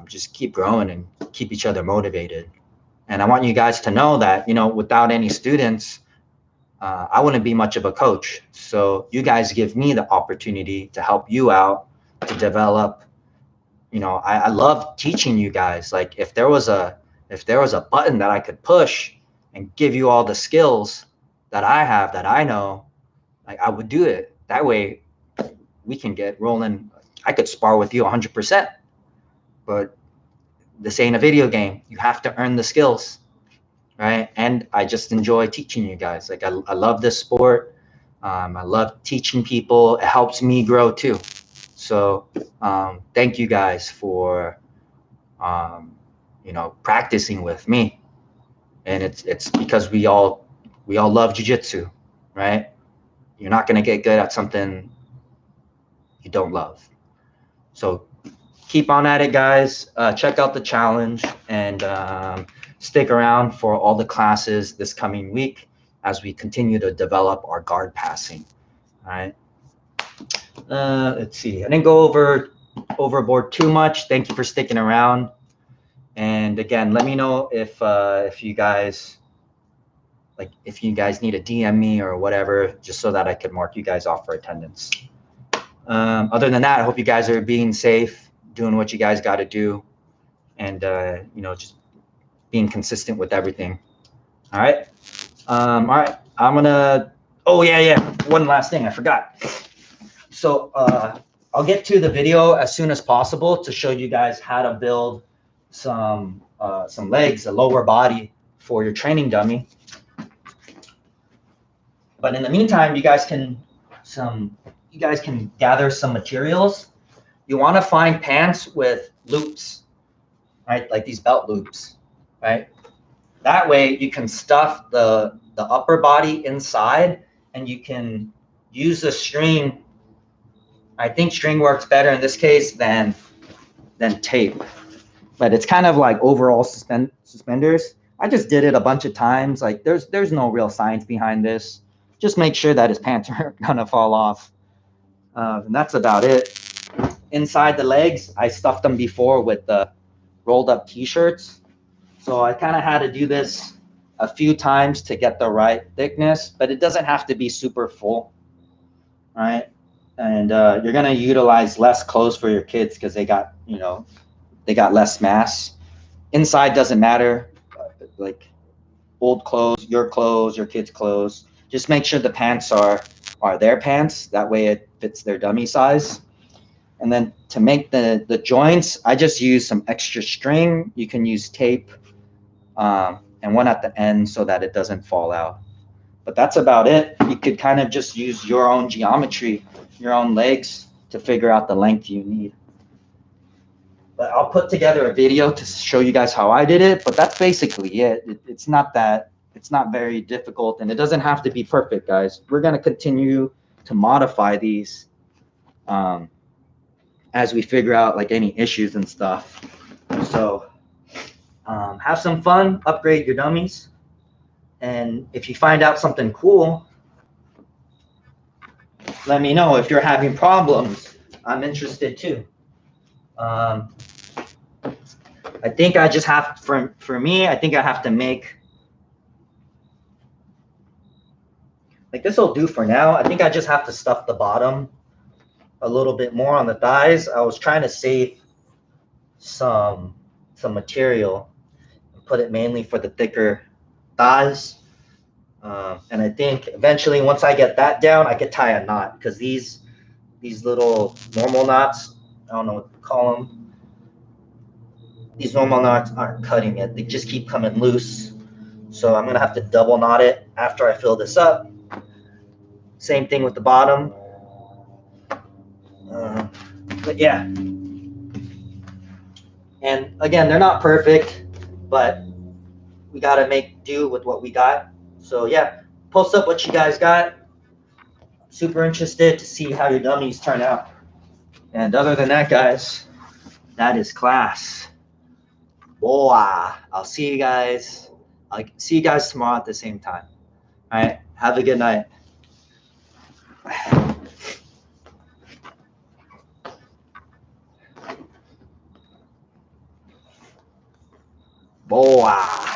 just keep growing and keep each other motivated. And I want you guys to know that, you know, without any students, I wouldn't be much of a coach. So you guys give me the opportunity to help you out, to develop. You know, I love teaching you guys. Like if there was a button that I could push and give you all the skills that I have, that I know, like I would do it. That way we can get rolling. I could spar with you 100%, but this ain't a video game. You have to earn the skills, right? And I just enjoy teaching you guys. Like I love this sport. I love teaching people. It helps me grow too. So thank you guys for you know, practicing with me. And it's because we all love jiu-jitsu, right? you're not going to get good at something you don't love. So keep on at it, guys. Check out the challenge and stick around for all the classes this coming week as we continue to develop our guard passing. All right. Let's see. I didn't go overboard too much. Thank you for sticking around. And again, let me know if you guys need a DM me or whatever, just so that I could mark you guys off for attendance. Other than that, I hope you guys are being safe, doing what you guys got to do, and just being consistent with everything. All right. All right. I'm gonna. Oh yeah. One last thing I forgot. So I'll get to the video as soon as possible to show you guys how to build some legs, a lower body for your training dummy. But in the meantime, you guys can gather some materials. You want to find pants with loops, right? Like these belt loops, right? That way you can stuff the upper body inside, and you can use the string. I think string works better in this case than tape, but it's kind of like overall suspenders. I just did it a bunch of times. Like there's no real science behind this. Just make sure that his pants aren't gonna fall off. And that's about it. Inside the legs, I stuffed them before with the rolled up t-shirts. So I kind of had to do this a few times to get the right thickness, but it doesn't have to be super full, right? And you're gonna utilize less clothes for your kids because they got less mass. Inside doesn't matter, like old clothes, your kids' clothes. Just make sure the pants are their pants. That way it fits their dummy size. And then to make the joints, I just use some extra string. You can use tape and one at the end so that it doesn't fall out. But that's about it. You could kind of just use your own geometry, your own legs to figure out the length you need. But I'll put together a video to show you guys how I did it. But that's basically it. It's not very difficult, and it doesn't have to be perfect, guys. We're going to continue to modify these as we figure out like any issues and stuff. So have some fun, upgrade your dummies. And if you find out something cool, let me know. If you're having problems, I'm interested too. I think I just have, for me, I think I have to make, like this will do for now. I think I just have to stuff the bottom a little bit more on the thighs. I was trying to save some material and put it mainly for the thicker thighs. And I think eventually once I get that down, I could tie a knot, because these little normal knots, I don't know what to call them. These normal knots aren't cutting it. They just keep coming loose. So I'm going to have to double knot it after I fill this up. Same thing with the bottom. But yeah. And again, they're not perfect, but we got to make do with what we got. So yeah, post up what you guys got. Super interested to see how your dummies turn out. And other than that, guys, that is class. Boy, I'll see you guys. I'll see you guys tomorrow at the same time. All right. Have a good night. Boy.